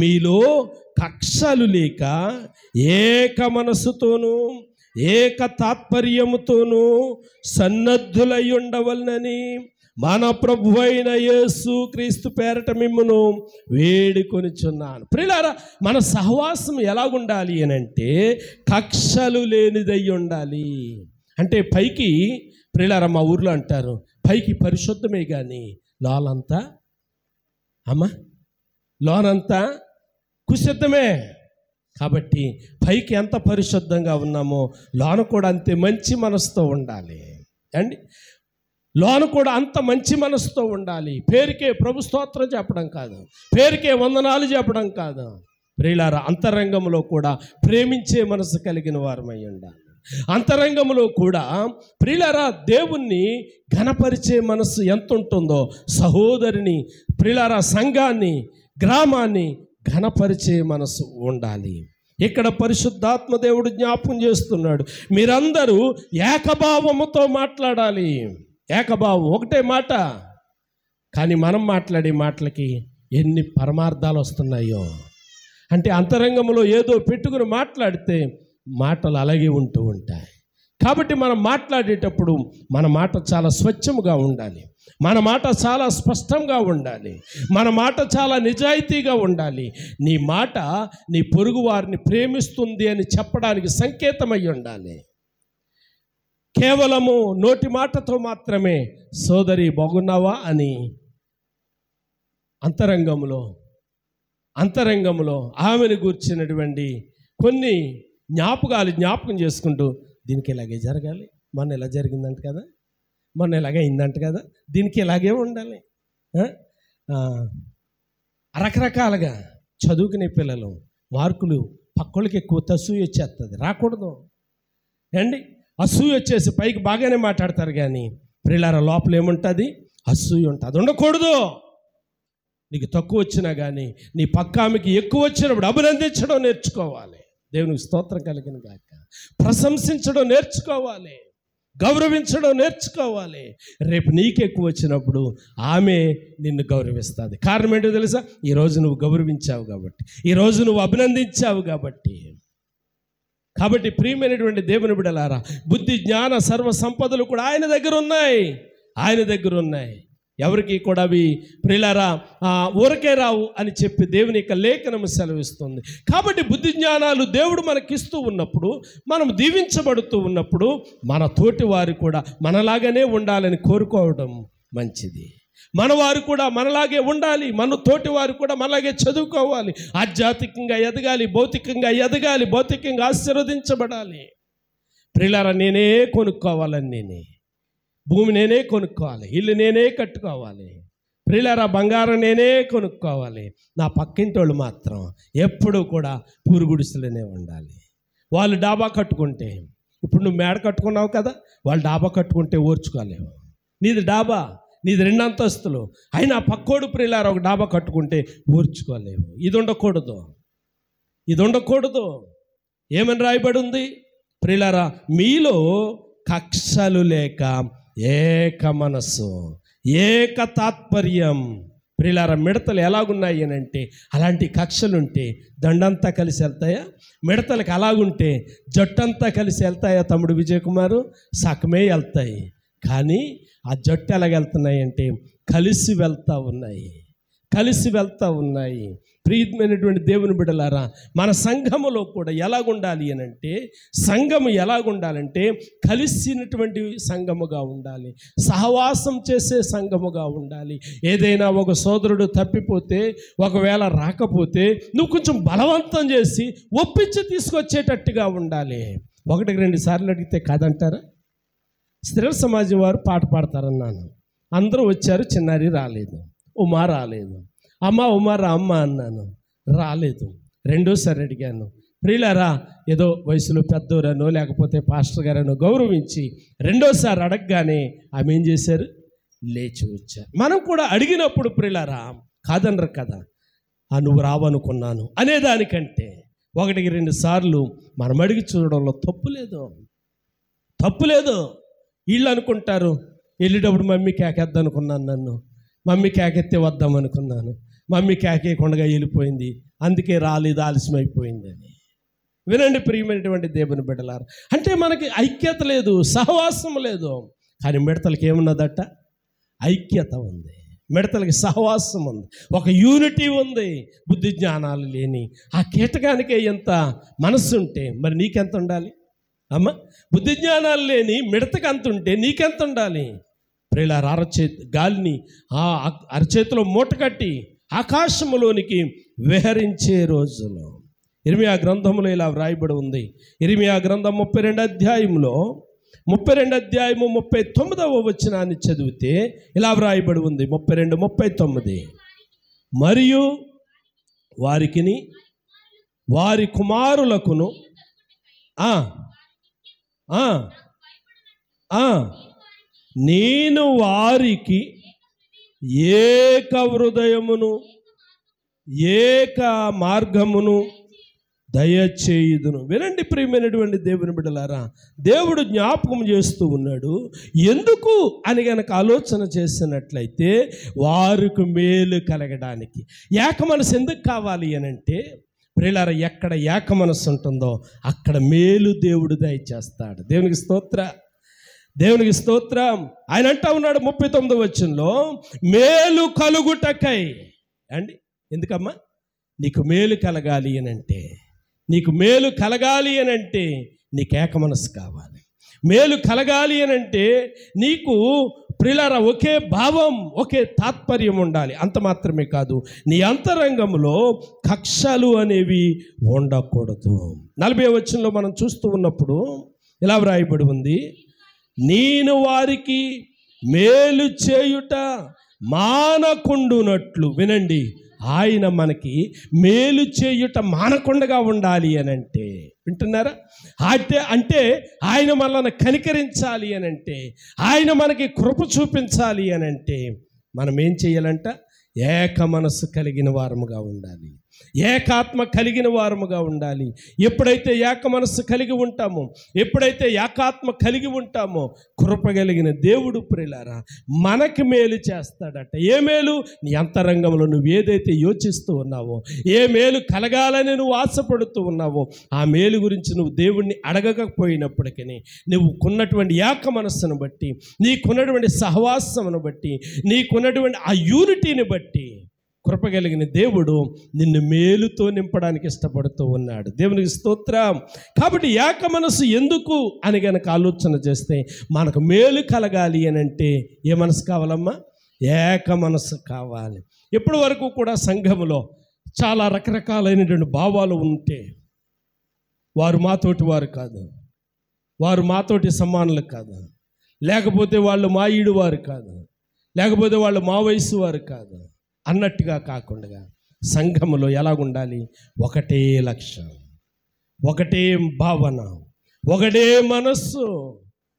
మీలో కక్షలు లేక ఏక మనసుతోనూ ఏక తాత్పర్యముతోనూ సన్నద్ధులై ఉండవలనని మన ప్రభు అయిన యేసు క్రీస్తు పేరట మిమ్మును వేడుకొనిచున్నాను. ప్రియులారా మన సహవాసం ఎలాగుండాలి అని అంటే కక్షలు లేనిదై ఉండాలి. అంటే పైకి ప్రియులారా మా ఊర్లో అంటారు, పైకి పరిశుద్ధమే కానీ లోనంతా లోనంతా కుశుద్ధమే. కాబట్టి పైకి ఎంత పరిశుద్ధంగా ఉన్నామో లోన కూడా అంతే మంచి మనసుతో ఉండాలి అండి. లోన కూడా అంత మంచి మనసుతో ఉండాలి. పేరుకే ప్రభు స్తోత్రం చెప్పడం కాదు, పేరుకే వందనాలు చెప్పడం కాదు. ప్రియులారా అంతరంగంలో కూడా ప్రేమించే మనసు కలిగిన వారమై ఉండాలి. అంతరంగంలో కూడా ప్రియులారా దేవుణ్ణి ఘనపరిచే మనసు ఎంత ఉంటుందో సహోదరిని ప్రియులారా సంఘాన్ని గ్రామాన్ని ఘనపరిచే మనసు ఉండాలి. ఇక్కడ పరిశుద్ధాత్మ దేవుడు జ్ఞాపకం చేస్తున్నాడు, మీరందరూ ఏకభావముతో మాట్లాడాలి. ఏకభావం ఒకటే మాట, కానీ మనం మాట్లాడే మాటలకి ఎన్ని పరమార్థాలు వస్తున్నాయో. అంటే అంతరంగంలో ఏదో పెట్టుకుని మాట్లాడితే మాటలు అలాగే ఉంటూ ఉంటాయి. కాబట్టి మనం మాట్లాడేటప్పుడు మన మాట చాలా స్వచ్ఛముగా ఉండాలి, మన మాట చాలా స్పష్టంగా ఉండాలి, మన మాట చాలా నిజాయితీగా ఉండాలి. నీ మాట నీ పొరుగు వారిని ప్రేమిస్తుంది అని చెప్పడానికి సంకేతమై ఉండాలి. కేవలము నోటి మాటతో మాత్రమే సోదరి బాగున్నావా అని అంతరంగంలో ఆమెను గూర్చినటువంటి కొన్ని జ్ఞాపకం చేసుకుంటూ దీనికి ఇలాగే జరగాలి, మొన్న ఇలా జరిగిందంట కదా, మొన్న ఇలాగే అయిందంట కదా, దీనికి ఇలాగే ఉండాలి. రకరకాలుగా చదువుకునే పిల్లలు మార్కులు పక్కోళ్ళకి ఎక్కువ అసూయ వచ్చేస్తుంది, రాకూడదు అండి. అసూయ వచ్చేసి పైకి బాగానే మాట్లాడతారు, కానీ ప్రియులారా లోపల ఏముంటుంది? అసూయ ఉంటుంది, అది ఉండకూడదు. నీకు తక్కువ వచ్చినా కానీ నీ పక్క ఆమెకి ఎక్కువ వచ్చినప్పుడు అభినందించడం నేర్చుకోవాలి. దేవునికి స్తోత్రం కలిగిన గాక. ప్రశంసించడం నేర్చుకోవాలి, గౌరవించడం నేర్చుకోవాలి. రేపు నీకు ఎక్కువ వచ్చినప్పుడు ఆమె నిన్ను గౌరవిస్తుంది. కారణం ఏంటో తెలుసా? ఈరోజు నువ్వు గౌరవించావు కాబట్టి, ఈరోజు నువ్వు అభినందించావు కాబట్టి. కాబట్టి ప్రియమైనటువంటి దేవుని బిడ్డలారా, బుద్ధి జ్ఞాన సర్వ సంపదలు కూడా ఆయన దగ్గర ఉన్నాయి. ఎవరికి కూడా అవి ప్రియులారా ఊరకే రావు అని చెప్పి దేవుని యొక్క లేఖనము సెలవిస్తుంది. కాబట్టి బుద్ధి జ్ఞానాలు దేవుడు మనకిస్తూ ఉన్నప్పుడు, మనం దీవించబడుతూ ఉన్నప్పుడు మన తోటి వారు కూడా మనలాగానే ఉండాలని కోరుకోవడం మంచిది. మనవారు కూడా మనలాగే ఉండాలి, మన తోటి వారు కూడా మనలాగే చదువుకోవాలి, ఆధ్యాత్మికంగా ఎదగాలి, భౌతికంగా ఎదగాలి, భౌతికంగా ఆశీర్వదించబడాలి. ప్రియులారా, నేనే కొనుక్కోవాలని, భూమి నేనే కొనుక్కోవాలి, ఇల్లు నేనే కట్టుకోవాలి, ప్రియులారా బంగారం నేనే కొనుక్కోవాలి. నా పక్కింటి వాళ్ళు మాత్రం ఎప్పుడూ కూడా పూరుగుడిసెలోనే ఉండాలి. వాళ్ళు డాబా కట్టుకుంటే, ఇప్పుడు నువ్వు మేడ కట్టుకున్నావు కదా, వాళ్ళు డాబా కట్టుకుంటే ఓర్చుకోలేవు. నీది డాబా, నీది 2 అంతస్తులు, అయినా పక్కోడు ప్రియులారా ఒక డాబా కట్టుకుంటే ఓర్చుకోలేవు. ఇది ఉండకూడదు. ఏమని రాయబడి ఉంది ప్రియులారా? మీలో కక్షలు లేక ఏక మనస్సు, ఏక తాత్పర్యం. ప్రియులారా, మిడతలు ఎలాగున్నాయి అని అంటే, అలాంటి కక్షలుంటే దండంతా కలిసి వెళ్తాయా? మిడతలకు అలాగుంటే జట్టంతా కలిసి వెళ్తాయా తమ్ముడు విజయ్ కుమారు? సగమే వెళ్తాయి. కానీ ఆ జట్టు ఎలాగెళ్తున్నాయి అంటే కలిసి వెళ్తూ ఉన్నాయి. ప్రియమైనటువంటి దేవుని బిడ్డలారా, మన సంఘములో కూడా ఎలాగుండాలి అని అంటే, సంఘము ఎలాగుండాలంటే కలిసినటువంటి సంఘముగా ఉండాలి, సహవాసం చేసే సంఘముగా ఉండాలి. ఏదైనా ఒక సోదరుడు తప్పిపోతే, ఒకవేళ రాకపోతే నువ్వు కొంచెం బలవంతం చేసి ఒప్పించి తీసుకొచ్చేటట్టుగా ఉండాలి. 1-2 సార్లు అడిగితే కాదంటారా? స్త్రీల సమాజం వారు పాట పాడతారన్నాను, అందరూ వచ్చారు, చిన్నారి రాలేదు, ఉమా రాలేదు, ఉమా రా అమ్మ అన్నాను, రాలేదు. 2సారి అడిగాను. ప్రియులారా, ఏదో వయసులో పెద్దోరనో లేకపోతే పాస్టర్ గారనో గౌరవించి 2సారి అడగగానే ఆమె ఏం చేశారు? లేచి వచ్చారు. మనం కూడా అడిగినప్పుడు ప్రియులారా కాదనరు కదా, నువ్వు రావనుకున్నాను అనేదానికంటే 1-2 సార్లు మనం అడిగి చూడడంలో తప్పు లేదు. వీళ్ళు అనుకుంటారు, వెళ్ళేటప్పుడు మమ్మీ కేకేద్దనుకున్నాను, నన్ను మమ్మీ కేకెత్తే వద్దామనుకున్నాను, మమ్మీ కేకేయకుండా వెళ్ళిపోయింది, అందుకే రాలేదు, ఆలస్యమైపోయిందని. వినండి ప్రియమైనటువంటి దేవుని బిడ్డలారా, అంటే మనకి ఐక్యత లేదు, సహవాసం లేదు. కానీ మిడతలకి ఏమున్నదట? ఐక్యత ఉంది, మిడతలకి సహవాసం ఉంది, ఒక యూనిటీ ఉంది. బుద్ధి జ్ఞానాలు లేని ఆ కీటకానికే ఎంత మనస్సు ఉంటే మరి నీకెంత ఉండాలి అమ్మ? బుద్ధి జ్ఞానాలు లేని మిడతకి అంత ఉంటే నీకెంత ఉండాలి? ప్రియులారా, గాలిని అరచేతిలో మూట కట్టి ఆకాశములోనికి విహరించే రోజులు. ఇర్మియా గ్రంథంలో ఇలా వ్రాయబడి ఉంది. ఇర్మియా గ్రంథం 32 అధ్యాయంలో 39వ వచనాన్ని చదివితే ఇలా వ్రాయబడి ఉంది. 32:39. మరియు వారికిని వారి కుమారులకును నేను వారికి ఏక హృదయమును ఏక మార్గమును దయచేయుదును. వినండి ప్రియమైనటువంటి దేవుని బిడ్డలారా, దేవుడు జ్ఞాపకం చేస్తూ ఉన్నాడు. ఎందుకు అని గనక ఆలోచన చేసినట్లయితే వారికి మేలు కలగడానికి. ఏక మనసు ఎందుకు కావాలి అని అంటే ప్రియులారా, ఎక్కడ ఏక మనసు ఉంటుందో అక్కడ మేలు దేవుడు దయచేస్తాడు. దేవునికి స్తోత్రం. ఆయన అంటా ఉన్నాడు 39వ వచనంలో, మేలు కలుగుటకై. అండి, ఎందుకమ్మా? నీకు మేలు కలగాలి అని అంటే, నీకు ఏక మనసు కావాలి. మేలు కలగాలి అని అంటే నీకు ప్రియులారా ఒకే భావం, ఒకే తాత్పర్యం ఉండాలి. అంత మాత్రమే కాదు, నీ అంతరంగంలో కక్షలు అనేవి ఉండకూడదు. 40వ వచనంలో మనం చూస్తూ ఉన్నప్పుడు ఇలా వ్రాయబడి ఉంది, నేను వారికి మేలు చేయుట మానకుండునట్లు. వినండి, ఆయన మనకి మేలు చేయుట మానకుండగా ఉండాలి అని అంటే, వింటున్నారా? అంటే ఆయన మనల్ని కనికరించాలి అని అంటే, ఆయన మనకి కృప చూపించాలి అని అంటే మనం ఏం చేయాలంట? ఏక మనస్సు కలిగిన వారముగా ఉండాలి, ఏకాత్మ కలిగిన వారముగా ఉండాలి. ఎప్పుడైతే ఏక మనస్సు కలిగి ఉంటామో, ఎప్పుడైతే ఏకాత్మ కలిగి ఉంటామో, కృప కలిగిన దేవుడు ప్రియులారా మనకి మేలు చేస్తాడట. ఏ మేలు? నీ అంతరంగంలో నువ్వు ఏదైతే యోచిస్తూ ఉన్నావో, ఏ మేలు కలగాలని నువ్వు ఆశపడుతూ ఉన్నావో, ఆ మేలు గురించి నువ్వు దేవుణ్ణి అడగకపోయినప్పటికీ నువ్వు కొన్నటువంటి ఏక మనస్సును బట్టి, నీకున్నటువంటి సహవాసమును బట్టి, నీకున్నటువంటి ఆ యూనిటీని బట్టి కృప కలిగిన దేవుడు నిన్ను మేలుతో నింపడానికి ఇష్టపడుతూ ఉన్నాడు. దేవునికి స్తోత్రం. కాబట్టి ఏక మనసు ఎందుకు అని గనక ఆలోచన చేస్తే, మనకు మేలు కలగాలి అని అంటే ఏ మనసు కావాలమ్మా? ఏక మనసు కావాలి. ఇప్పటి వరకు కూడా సంఘములో చాలా రకరకాలైనటువంటి భావాలు ఉంటే, వారు మాతోటి వారు కాదు, వారు మాతోటి సమానులు కాదు, లేకపోతే వాళ్ళు మా ఈడు వారు కాదు, లేకపోతే వాళ్ళు మా వయసు వారు కాదు అన్నట్టుగా కాకుండా సంఘములో ఎలాగుండాలి? ఒకటే లక్ష్యం, ఒకటే భావన, ఒకటే మనస్సు.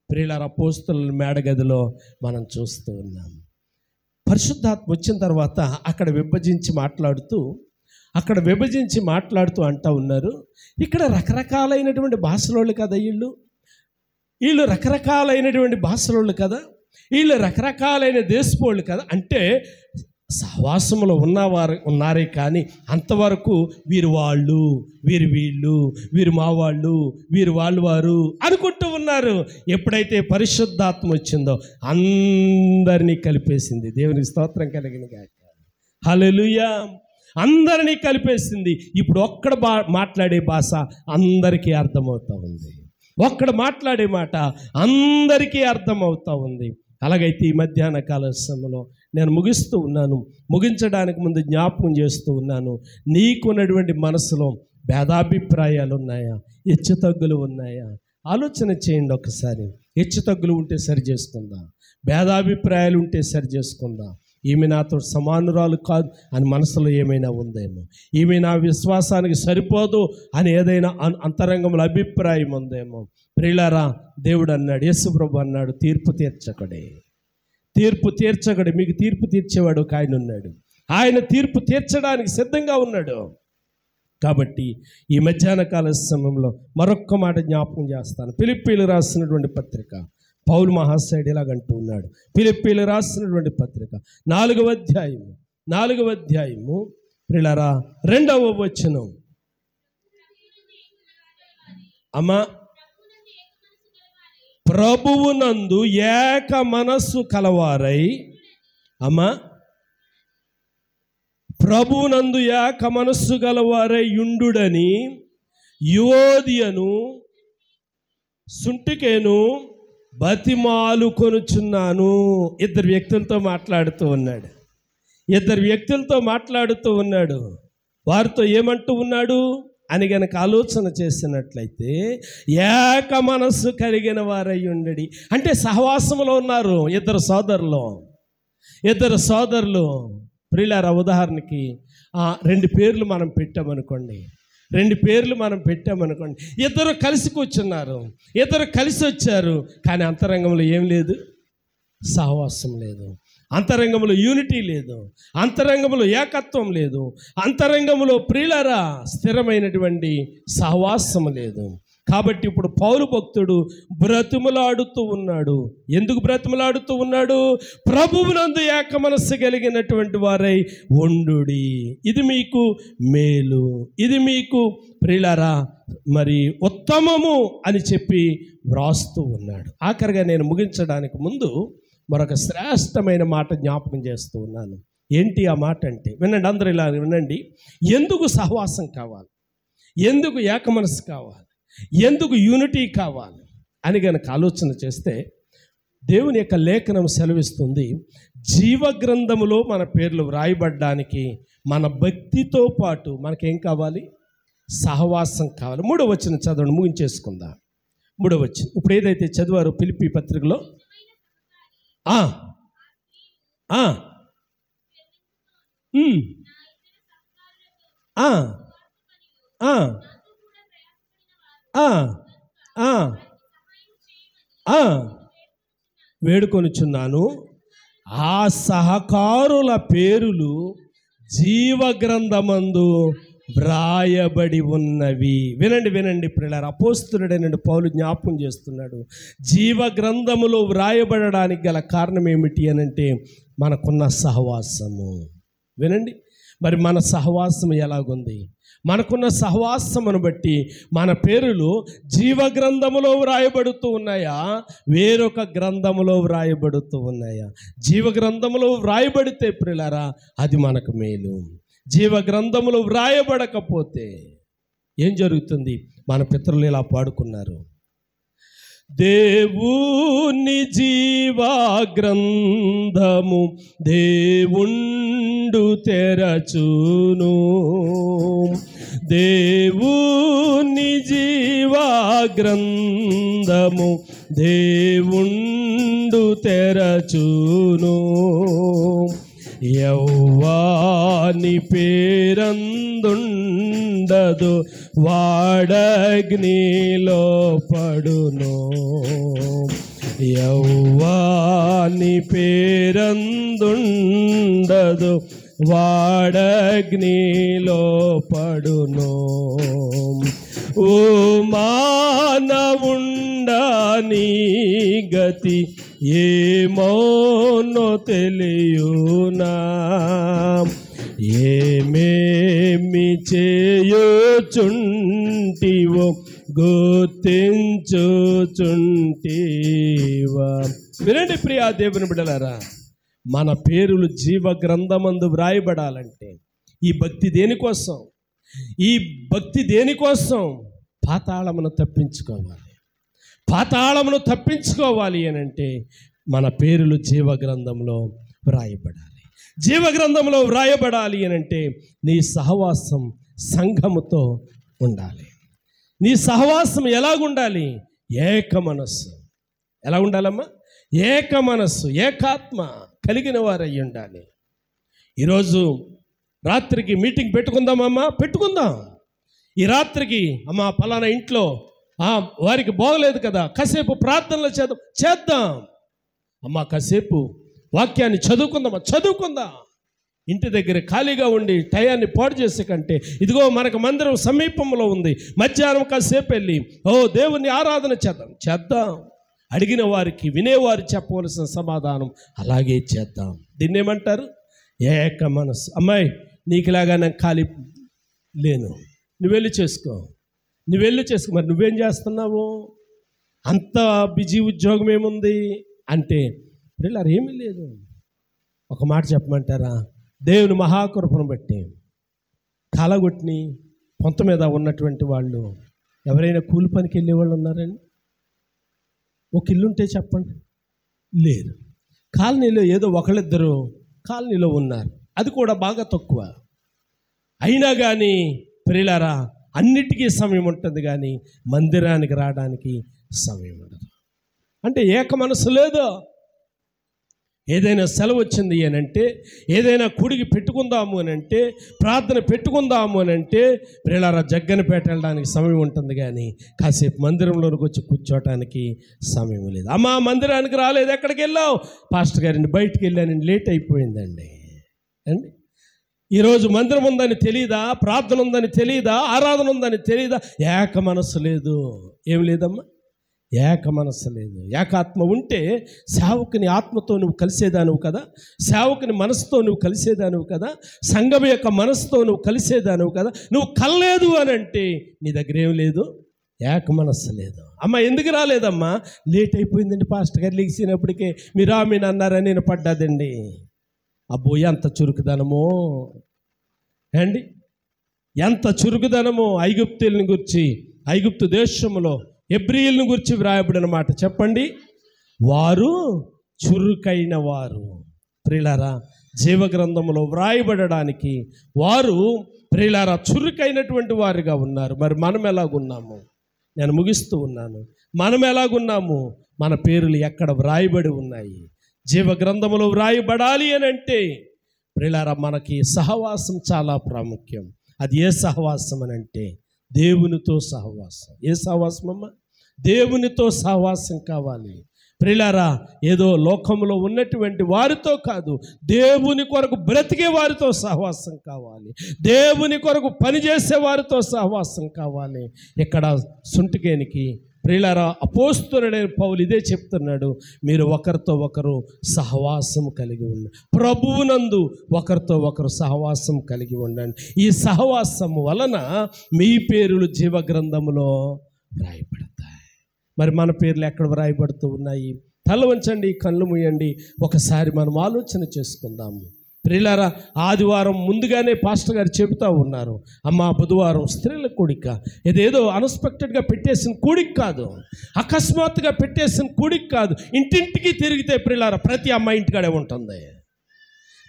ప్రియులారా, అపోస్తలుల మేడగదిలో మనం చూస్తూ ఉన్నాం. పరిశుద్ధాత్మ వచ్చిన తర్వాత అక్కడ విభజించి మాట్లాడుతూ అంటూ ఉన్నారు, ఇక్కడ రకరకాలైనటువంటి భాషలోళ్ళు కదా, వీళ్ళు రకరకాలైనటువంటి భాషలోళ్ళు కదా, వీళ్ళు రకరకాలైన దేశపోళ్ళు కదా. అంటే సహవాసంలో ఉన్నారే కానీ అంతవరకు వీరు వాళ్ళు, వీళ్ళు, వీరు మా వాళ్ళు, వీరు వాళ్ళు వారు అనుకుంటూ ఉన్నారు. ఎప్పుడైతే పరిశుద్ధాత్మ వచ్చిందో అందరినీ కలిపేసింది. దేవునికి స్తోత్రం కలిగిన గాక. హల్లెలూయా. అందరినీ కలిపేసింది. ఇప్పుడు ఒక్కడ మాట్లాడే భాష అందరికీ అర్థమవుతూ ఉంది. ఒక్కడ మాట్లాడే మాట అందరికీ అర్థమవుతూ ఉంది. అలాగైతే ఈ మధ్యాహ్న కాల సమయంలో నేను ముగించడానికి ముందు జ్ఞాపకం చేస్తూ ఉన్నాను, నీకున్నటువంటి మనసులో భేదాభిప్రాయాలు ఉన్నాయా? హెచ్చుతగ్గులు ఉన్నాయా? ఆలోచన చేయండి ఒకసారి. హెచ్చుతగ్గులు ఉంటే సరి చేసుకుందాం, భేదాభిప్రాయాలు ఉంటే సరి చేసుకుందాం. ఈమె నాతో సమానురాలు కాదు అని మనసులో ఏమైనా ఉందేమో, ఈమె నా విశ్వాసానికి సరిపోదు అని ఏదైనా అంతరంగంలో అభిప్రాయం ఉందేమో. ప్రియులారా, దేవుడు అన్నాడు, యేసుప్రభు అన్నాడు, తీర్పు తీర్చగడు. మీకు తీర్పు తీర్చేవాడు ఒక ఆయన ఉన్నాడు. ఆయన తీర్పు తీర్చడానికి సిద్ధంగా ఉన్నాడు. కాబట్టి ఈ మధ్యాహ్న కాల సమయంలో మరొక్క మాట జ్ఞాపకం చేస్తాను. ఫిలిప్పీయులకు రాసినటువంటి పత్రిక, పౌలు మహాశయుడు ఇలాగంటూ ఉన్నాడు. ఫిలిప్పీయులకు రాసినటువంటి పత్రిక 4వ అధ్యాయము ప్రియులారా 2వ వచనం. అమ్మా, ప్రభువునందు ఏక మనస్సు కలవారై, అమ్మా, ప్రభువునందు ఏక మనస్సు గలవారై యుండుడని యువోదియను సుంటికేను బతిమాలు కొనుచున్నాను. ఇద్దరు వ్యక్తులతో మాట్లాడుతూ ఉన్నాడు. వారితో ఏమంటూ ఉన్నాడు అని గనక ఆలోచన చేసినట్లయితే, ఏక మనస్సు కలిగిన వారై ఉండడి అంటే సహవాసంలో ఉన్నారు ఇద్దరు సోదరులు. ప్రియులారా, ఉదాహరణకి 2 పేర్లు మనం పెట్టామనుకోండి, ఇద్దరు కలిసి కూర్చున్నారు, ఇద్దరు కలిసి వచ్చారు, కానీ అంతరంగంలో ఏం లేదు? సహవాసం లేదు, అంతరంగంలో యూనిటీ లేదు, అంతరంగంలో ఏకత్వం లేదు, అంతరంగంలో ప్రియులారా స్థిరమైనటువంటి సహవాసం లేదు. కాబట్టి ఇప్పుడు పౌలు భక్తుడు బ్రతిమలాడుతూ ఉన్నాడు. ఎందుకు బ్రతిమలాడుతూ ఉన్నాడు? ప్రభువునందు ఏక మనస్సు కలిగినటువంటి వారై ఉండుడి, ఇది మీకు మేలు, ఇది మీకు ప్రియులారా మరి ఉత్తమము అని చెప్పి వ్రాస్తూ ఉన్నాడు. ఆఖరిగా నేను ముగించడానికి ముందు మరొక శ్రేష్టమైన మాట జ్ఞాపకం చేస్తూ ఉన్నాను. ఏంటి ఆ మాట అంటే, వినండి, అందరూ ఇలా వినండి. ఎందుకు సహవాసం కావాలి, ఎందుకు ఏక మనస్సు కావాలి, ఎందుకు యూనిటీ కావాలి అని గనక ఆలోచన చేస్తే, దేవుని యొక్క లేఖనం సెలవిస్తుంది, జీవగ్రంథములో మన పేర్లు వ్రాయబడ్డానికి మన భక్తితో పాటు మనకేం కావాలి? సహవాసం కావాలి. 3వ వచనం చదవండి, ముగించేసుకుందాం. 3వ వచనం ఇప్పుడు ఏదైతే చదివారో ఫిలిప్పీ పత్రికలో, వేడుకొనుచున్నాను, ఆ సహకారుల పేరులు జీవగ్రంథమందు వ్రాయబడి ఉన్నవి. వినండి ప్రియులారా, అపోస్తలుడైన పౌలు జ్ఞాపకం చేస్తున్నాడు. జీవగ్రంథములో వ్రాయబడడానికి గల కారణం ఏమిటి అని అంటే, మనకున్న సహవాసము. వినండి, మరి మన సహవాసం ఎలాగుంది? మనకున్న సహవాసమును బట్టి మన పేరులు జీవగ్రంథములో వ్రాయబడుతూ ఉన్నాయా, వేరొక గ్రంథములో వ్రాయబడుతూ ఉన్నాయా? జీవగ్రంథములో వ్రాయబడితే ప్రియులారా అది మనకు మేలు. జీవగ్రంథములో వ్రాయబడకపోతే ఏం జరుగుతుంది? మన పితరులు ఇలా పాడుకున్నారు, దేవుని జీవగ్రంథము దేవుండు తెరచును. దేవుని జీవగ్రంథము దేవుండు తెరచును. యెహోవాని పేరందుండదు వాడగ్నిలో పడును. యెహోవాని పేరందుండదు వాడగ్నిలో పడును. ఓ మానవుండా నీ గతి ఏమోనో తెలియునా? ఏమేమి చేయుచుంటివో గుర్తించుచుంటివా? వినండి ప్రియా దేవుని బిడ్డలారా, మన పేరులు జీవ గ్రంథమందు వ్రాయబడాలంటే ఈ భక్తి దేనికోసం? ఈ భక్తి దేనికోసం? పాతాళమును తప్పించుకోవాలి. పాతాళమును తప్పించుకోవాలి అని అంటే మన పేరులు జీవ గ్రంథంలో వ్రాయబడాలి. జీవ గ్రంథంలో వ్రాయబడాలి అని అంటే నీ సహవాసం సంఘముతో ఉండాలి. నీ సహవాసం ఎలాగుండాలి? ఏక మనస్సు. ఎలా ఉండాలమ్మా? ఏక మనస్సు, ఏకాత్మ కలిగిన వారై ఉండాలి. ఈరోజు రాత్రికి మీటింగ్ పెట్టుకుందామమ్మా, పెట్టుకుందాం. ఈ రాత్రికి అమ్మా పలానా ఇంట్లో వారికి బాగలేదు కదా, కాసేపు ప్రార్థనలు చేద్దాం. అమ్మా కాసేపు వాక్యాన్ని చదువుకుందాం. ఇంటి దగ్గర ఖాళీగా ఉండి టయాన్ని పాడు చేసే కంటే ఇదిగో మనకు మందిరం సమీపంలో ఉంది, మధ్యాహ్నం కాసేపు వెళ్ళి దేవుని ఆరాధన చేద్దాం. అడిగిన వారికి వినేవారు చెప్పవలసిన సమాధానం అలాగే చేద్దాం. దీన్ని ఏమంటారు? ఏక మనస్సు. అమ్మాయి నీకులాగా నేను ఖాళీ లేను, నువ్వెళ్ళి చేసుకో. మరి నువ్వేం చేస్తున్నావు? అంత బిజీ ఉద్యోగం ఏముంది అంటే పిల్లలు ఏమీ లేదు. ఒక మాట చెప్పమంటారా? దేవుని మహాకృపను బట్టి కాలగొట్టిని పొంత మీద ఉన్నటువంటి వాళ్ళు ఎవరైనా కూలి పనికి వెళ్ళే వాళ్ళు ఉన్నారండి? ఒక ఇల్లుంటే చెప్పండి, లేరు. కాలనీలో ఏదో ఒకళ్ళిద్దరు కాలనీలో ఉన్నారు, అది కూడా బాగా తక్కువ. అయినా కానీ ప్రియులారా అన్నిటికీ సమయం ఉంటుంది, కానీ మందిరానికి రావడానికి సమయం ఉండదు. అంటే ఏక మనసు లేదు. ఏదైనా సెలవు వచ్చింది అని అంటే, ఏదైనా కుడికి పెట్టుకుందాము అని అంటే, ప్రార్థన పెట్టుకుందాము అని అంటే ప్రియులారా జగ్గనపేట వెళ్ళడానికి సమయం ఉంటుంది, కానీ కాసేపు మందిరంలోనికి వచ్చి కూర్చోటానికి సమయం లేదు. అమ్మా మందిరానికి రాలేదు, ఎక్కడికి వెళ్ళావు? పాస్టర్ గారిని బయటికి వెళ్ళానండి, లేట్ అయిపోయిందండి అండి. ఈరోజు మందిరం ఉందని తెలియదా? ప్రార్థన ఉందని తెలియదా? ఆరాధన ఉందని తెలియదా? ఏక మనస్సు లేదు. ఏం లేదమ్మా? ఏక మనస్సు లేదు. ఏకాత్మ ఉంటే సేవకుని ఆత్మతో నువ్వు కలిసేదానువు కదా, సేవకుని మనసుతో నువ్వు కలిసేదానువు కదా, సంఘం యొక్క మనసుతో నువ్వు కలిసేదానువు కదా. నువ్వు కలలేదు అని అంటే నీ దగ్గర ఏం లేదు? ఏక మనస్సు లేదు. అమ్మ ఎందుకు రాలేదమ్మా? లేట్ అయిపోయిందండి, పాస్టర్ గారు లిగిసినప్పటికే మీరు ఆమెను అన్నారని నేను పడ్డాదండి. అబ్బో ఎంత చురుకుదనమో అండి, ఎంత చురుకుదనమో. ఐగుప్తులను గురించి, ఐగుప్తు దేశంలో హెబ్రీయులను గురించి వ్రాయబడిన మాట చెప్పండి. వారు చురుకైన వారు. ప్రియులారా జీవగ్రంథంలో వ్రాయబడడానికి వారు ప్రియులారా చురుకైనటువంటి వారుగా ఉన్నారు. మరి మనం ఎలాగున్నాము? నేను ముగిస్తూ ఉన్నాను. మనం ఎలాగున్నాము? మన పేర్లు ఎక్కడ వ్రాయబడి ఉన్నాయి? జీవగ్రంథంలో వ్రాయబడాలి అని అంటే ప్రియులారా మనకి సహవాసం చాలా ప్రాముఖ్యం. అది ఏ సహవాసం అని అంటే దేవునితో సహవాసం. ఏ సహవాసం అమ్మ? దేవునితో సహవాసం కావాలి. ప్రియులారా ఏదో లోకంలో ఉన్నటువంటి వారితో కాదు, దేవుని కొరకు బ్రతికే వారితో సహవాసం కావాలి. దేవుని కొరకు పనిచేసే వారితో సహవాసం కావాలి. ఇక్కడ సుంటికేనికి ప్రియులారా అపోస్తలుడైన పౌలు ఇదే చెప్తున్నాడు, మీరు ఒకరితో ఒకరు సహవాసం కలిగి ఉండండి, ప్రభువునందు ఒకరితో ఒకరు సహవాసం కలిగి ఉండండి. ఈ సహవాసం వలన మీ పేరులు జీవగ్రంథములో వ్రాయబడతాయి. మరి మన పేర్లు ఎక్కడ వ్రాయబడుతూ ఉన్నాయి? తల వంచండి, కళ్ళు మూయండి, ఒకసారి మనం ఆలోచన చేసుకుందాము. ప్రియులారా, ఆదివారం ముందుగానే పాస్టర్ గారు చెబుతూ ఉన్నారు, అమ్మ బుధవారం స్త్రీల కూడిక. ఇదేదో అన్ఎక్స్పెక్టెడ్గా పెట్టేసిన కూడిక కాదు, అకస్మాత్తుగా పెట్టేసిన కూడిక కాదు. ఇంటింటికి తిరిగితే ప్రియులారా ప్రతి అమ్మ ఇంటికాడే ఉంటుంది,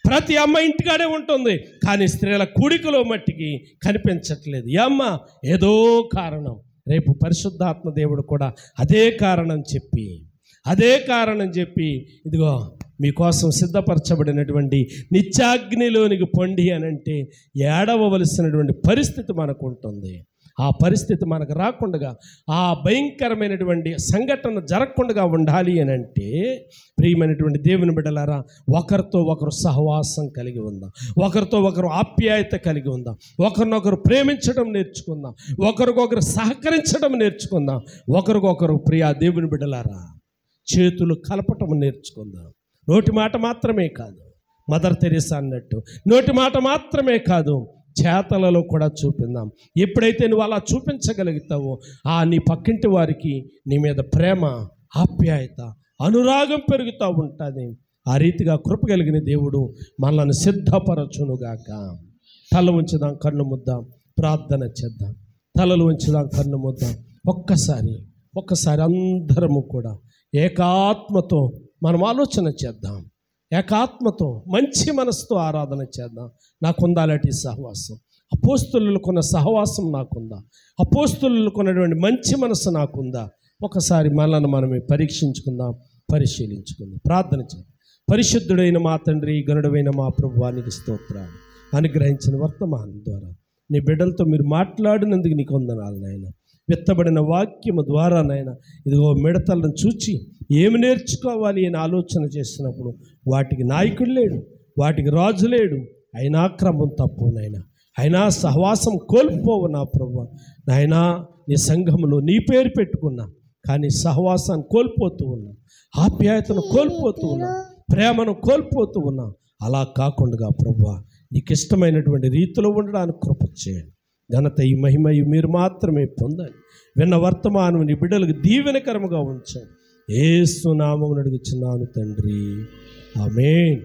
ప్రతి అమ్మ ఇంటికాడే ఉంటుంది. కానీ స్త్రీల కూడికలో మట్టికి కనిపించట్లేదు. అమ్మ ఏదో కారణం. రేపు పరిశుద్ధాత్మ దేవుడు కూడా అదే కారణం చెప్పి ఇదిగో మీకోసం సిద్ధపరచబడినటువంటి నిత్యాగ్నిలోనికి పొండి అని అంటే ఏడవలసినటువంటి పరిస్థితి మనకు ఉంటుంది. ఆ పరిస్థితి మనకు రాకుండా, ఆ భయంకరమైనటువంటి సంఘటన జరగకుండా ఉండాలి అని అంటే ప్రియమైనటువంటి దేవుని బిడ్డలారా, ఒకరితో ఒకరు సహవాసం కలిగి ఉందాం, ఒకరితో ఒకరు ఆప్యాయత కలిగి ఉందాం, ఒకరినొకరు ప్రేమించడం నేర్చుకుందాం, ఒకరికొకరు సహకరించడం నేర్చుకుందాం, ఒకరికొకరు ప్రియా దేవుని బిడ్డలారా చేతులు కలపటం నేర్చుకుందాం. నోటి మాట మాత్రమే కాదు, మదర్ తెరీసా అన్నట్టు నోటి మాట మాత్రమే కాదు, చేతలలో కూడా చూపిందాం. ఎప్పుడైతే నువ్వు అలా చూపించగలుగుతావో నీ పక్కింటి వారికి నీ మీద ప్రేమ, ఆప్యాయత, అనురాగం పెరుగుతూ ఉంటుంది. ఆ రీతిగా కృప కలిగిన దేవుడు మనల్ని సిద్ధపరచునుగాక. తల ఉంచుదాం, కన్ను ముద్దాం, ప్రార్థన చేద్దాం. తలలు ఉంచుదాం, కన్ను ముద్దాం. ఒక్కసారి అందరము కూడా ఏకాత్మతో మనం ఆలోచన చేద్దాం. ఏకాత్మతో మంచి మనసుతో ఆరాధన చేద్దాం. నాకుందా అలాంటి సహవాసం? అపోస్తలులకున్న సహవాసం నాకుందా? అపోస్తలులకున్నటువంటి మంచి మనసు నాకుందా? ఒకసారి మనల్ని మనమే పరీక్షించుకుందాం, పరిశీలించుకుందాం. ప్రార్థన చేద్దాం. పరిశుద్ధుడైన మా తండ్రి, గనుడైన మా ప్రభువానికి స్తోత్రాలు. అనుగ్రహించిన వర్తమానం ద్వారా నీ బిడ్డలతో మీరు మాట్లాడినందుకు నీకు వందనాలు నాయన. విత్తబడిన వాక్యము ద్వారా నాయన ఇదిగో మిడతలను చూచి ఏమి నేర్చుకోవాలి అని ఆలోచన చేసినప్పుడు వాటికి నాయకుడు లేడు, వాటికి రాజు లేడు. అయినా క్రమం తప్పు నాయన, అయినా సహవాసం కోల్పోవు నా ప్రభువా. నాయనా నీ సంఘములో నీ పేరు పెట్టుకున్నా, కానీ సహవాసాన్ని కోల్పోతూ ఉన్నా, ఆప్యాయతను కోల్పోతూ ఉన్నా, ప్రేమను కోల్పోతూ ఉన్నా. అలా కాకుండా ప్రభువా నీకు ఇష్టమైనటువంటి రీతిలో ఉండడానికి కృప చేయండి. ఘనత ఈ మహిమయు మీరు మాత్రమే పొందాలి. విన్న వర్తమానం నీ బిడ్డలకు దీవెనకరముగా ఉంచండి. యేసు నామమున అడుగుచున్నాను తండ్రి, ఆమేన్.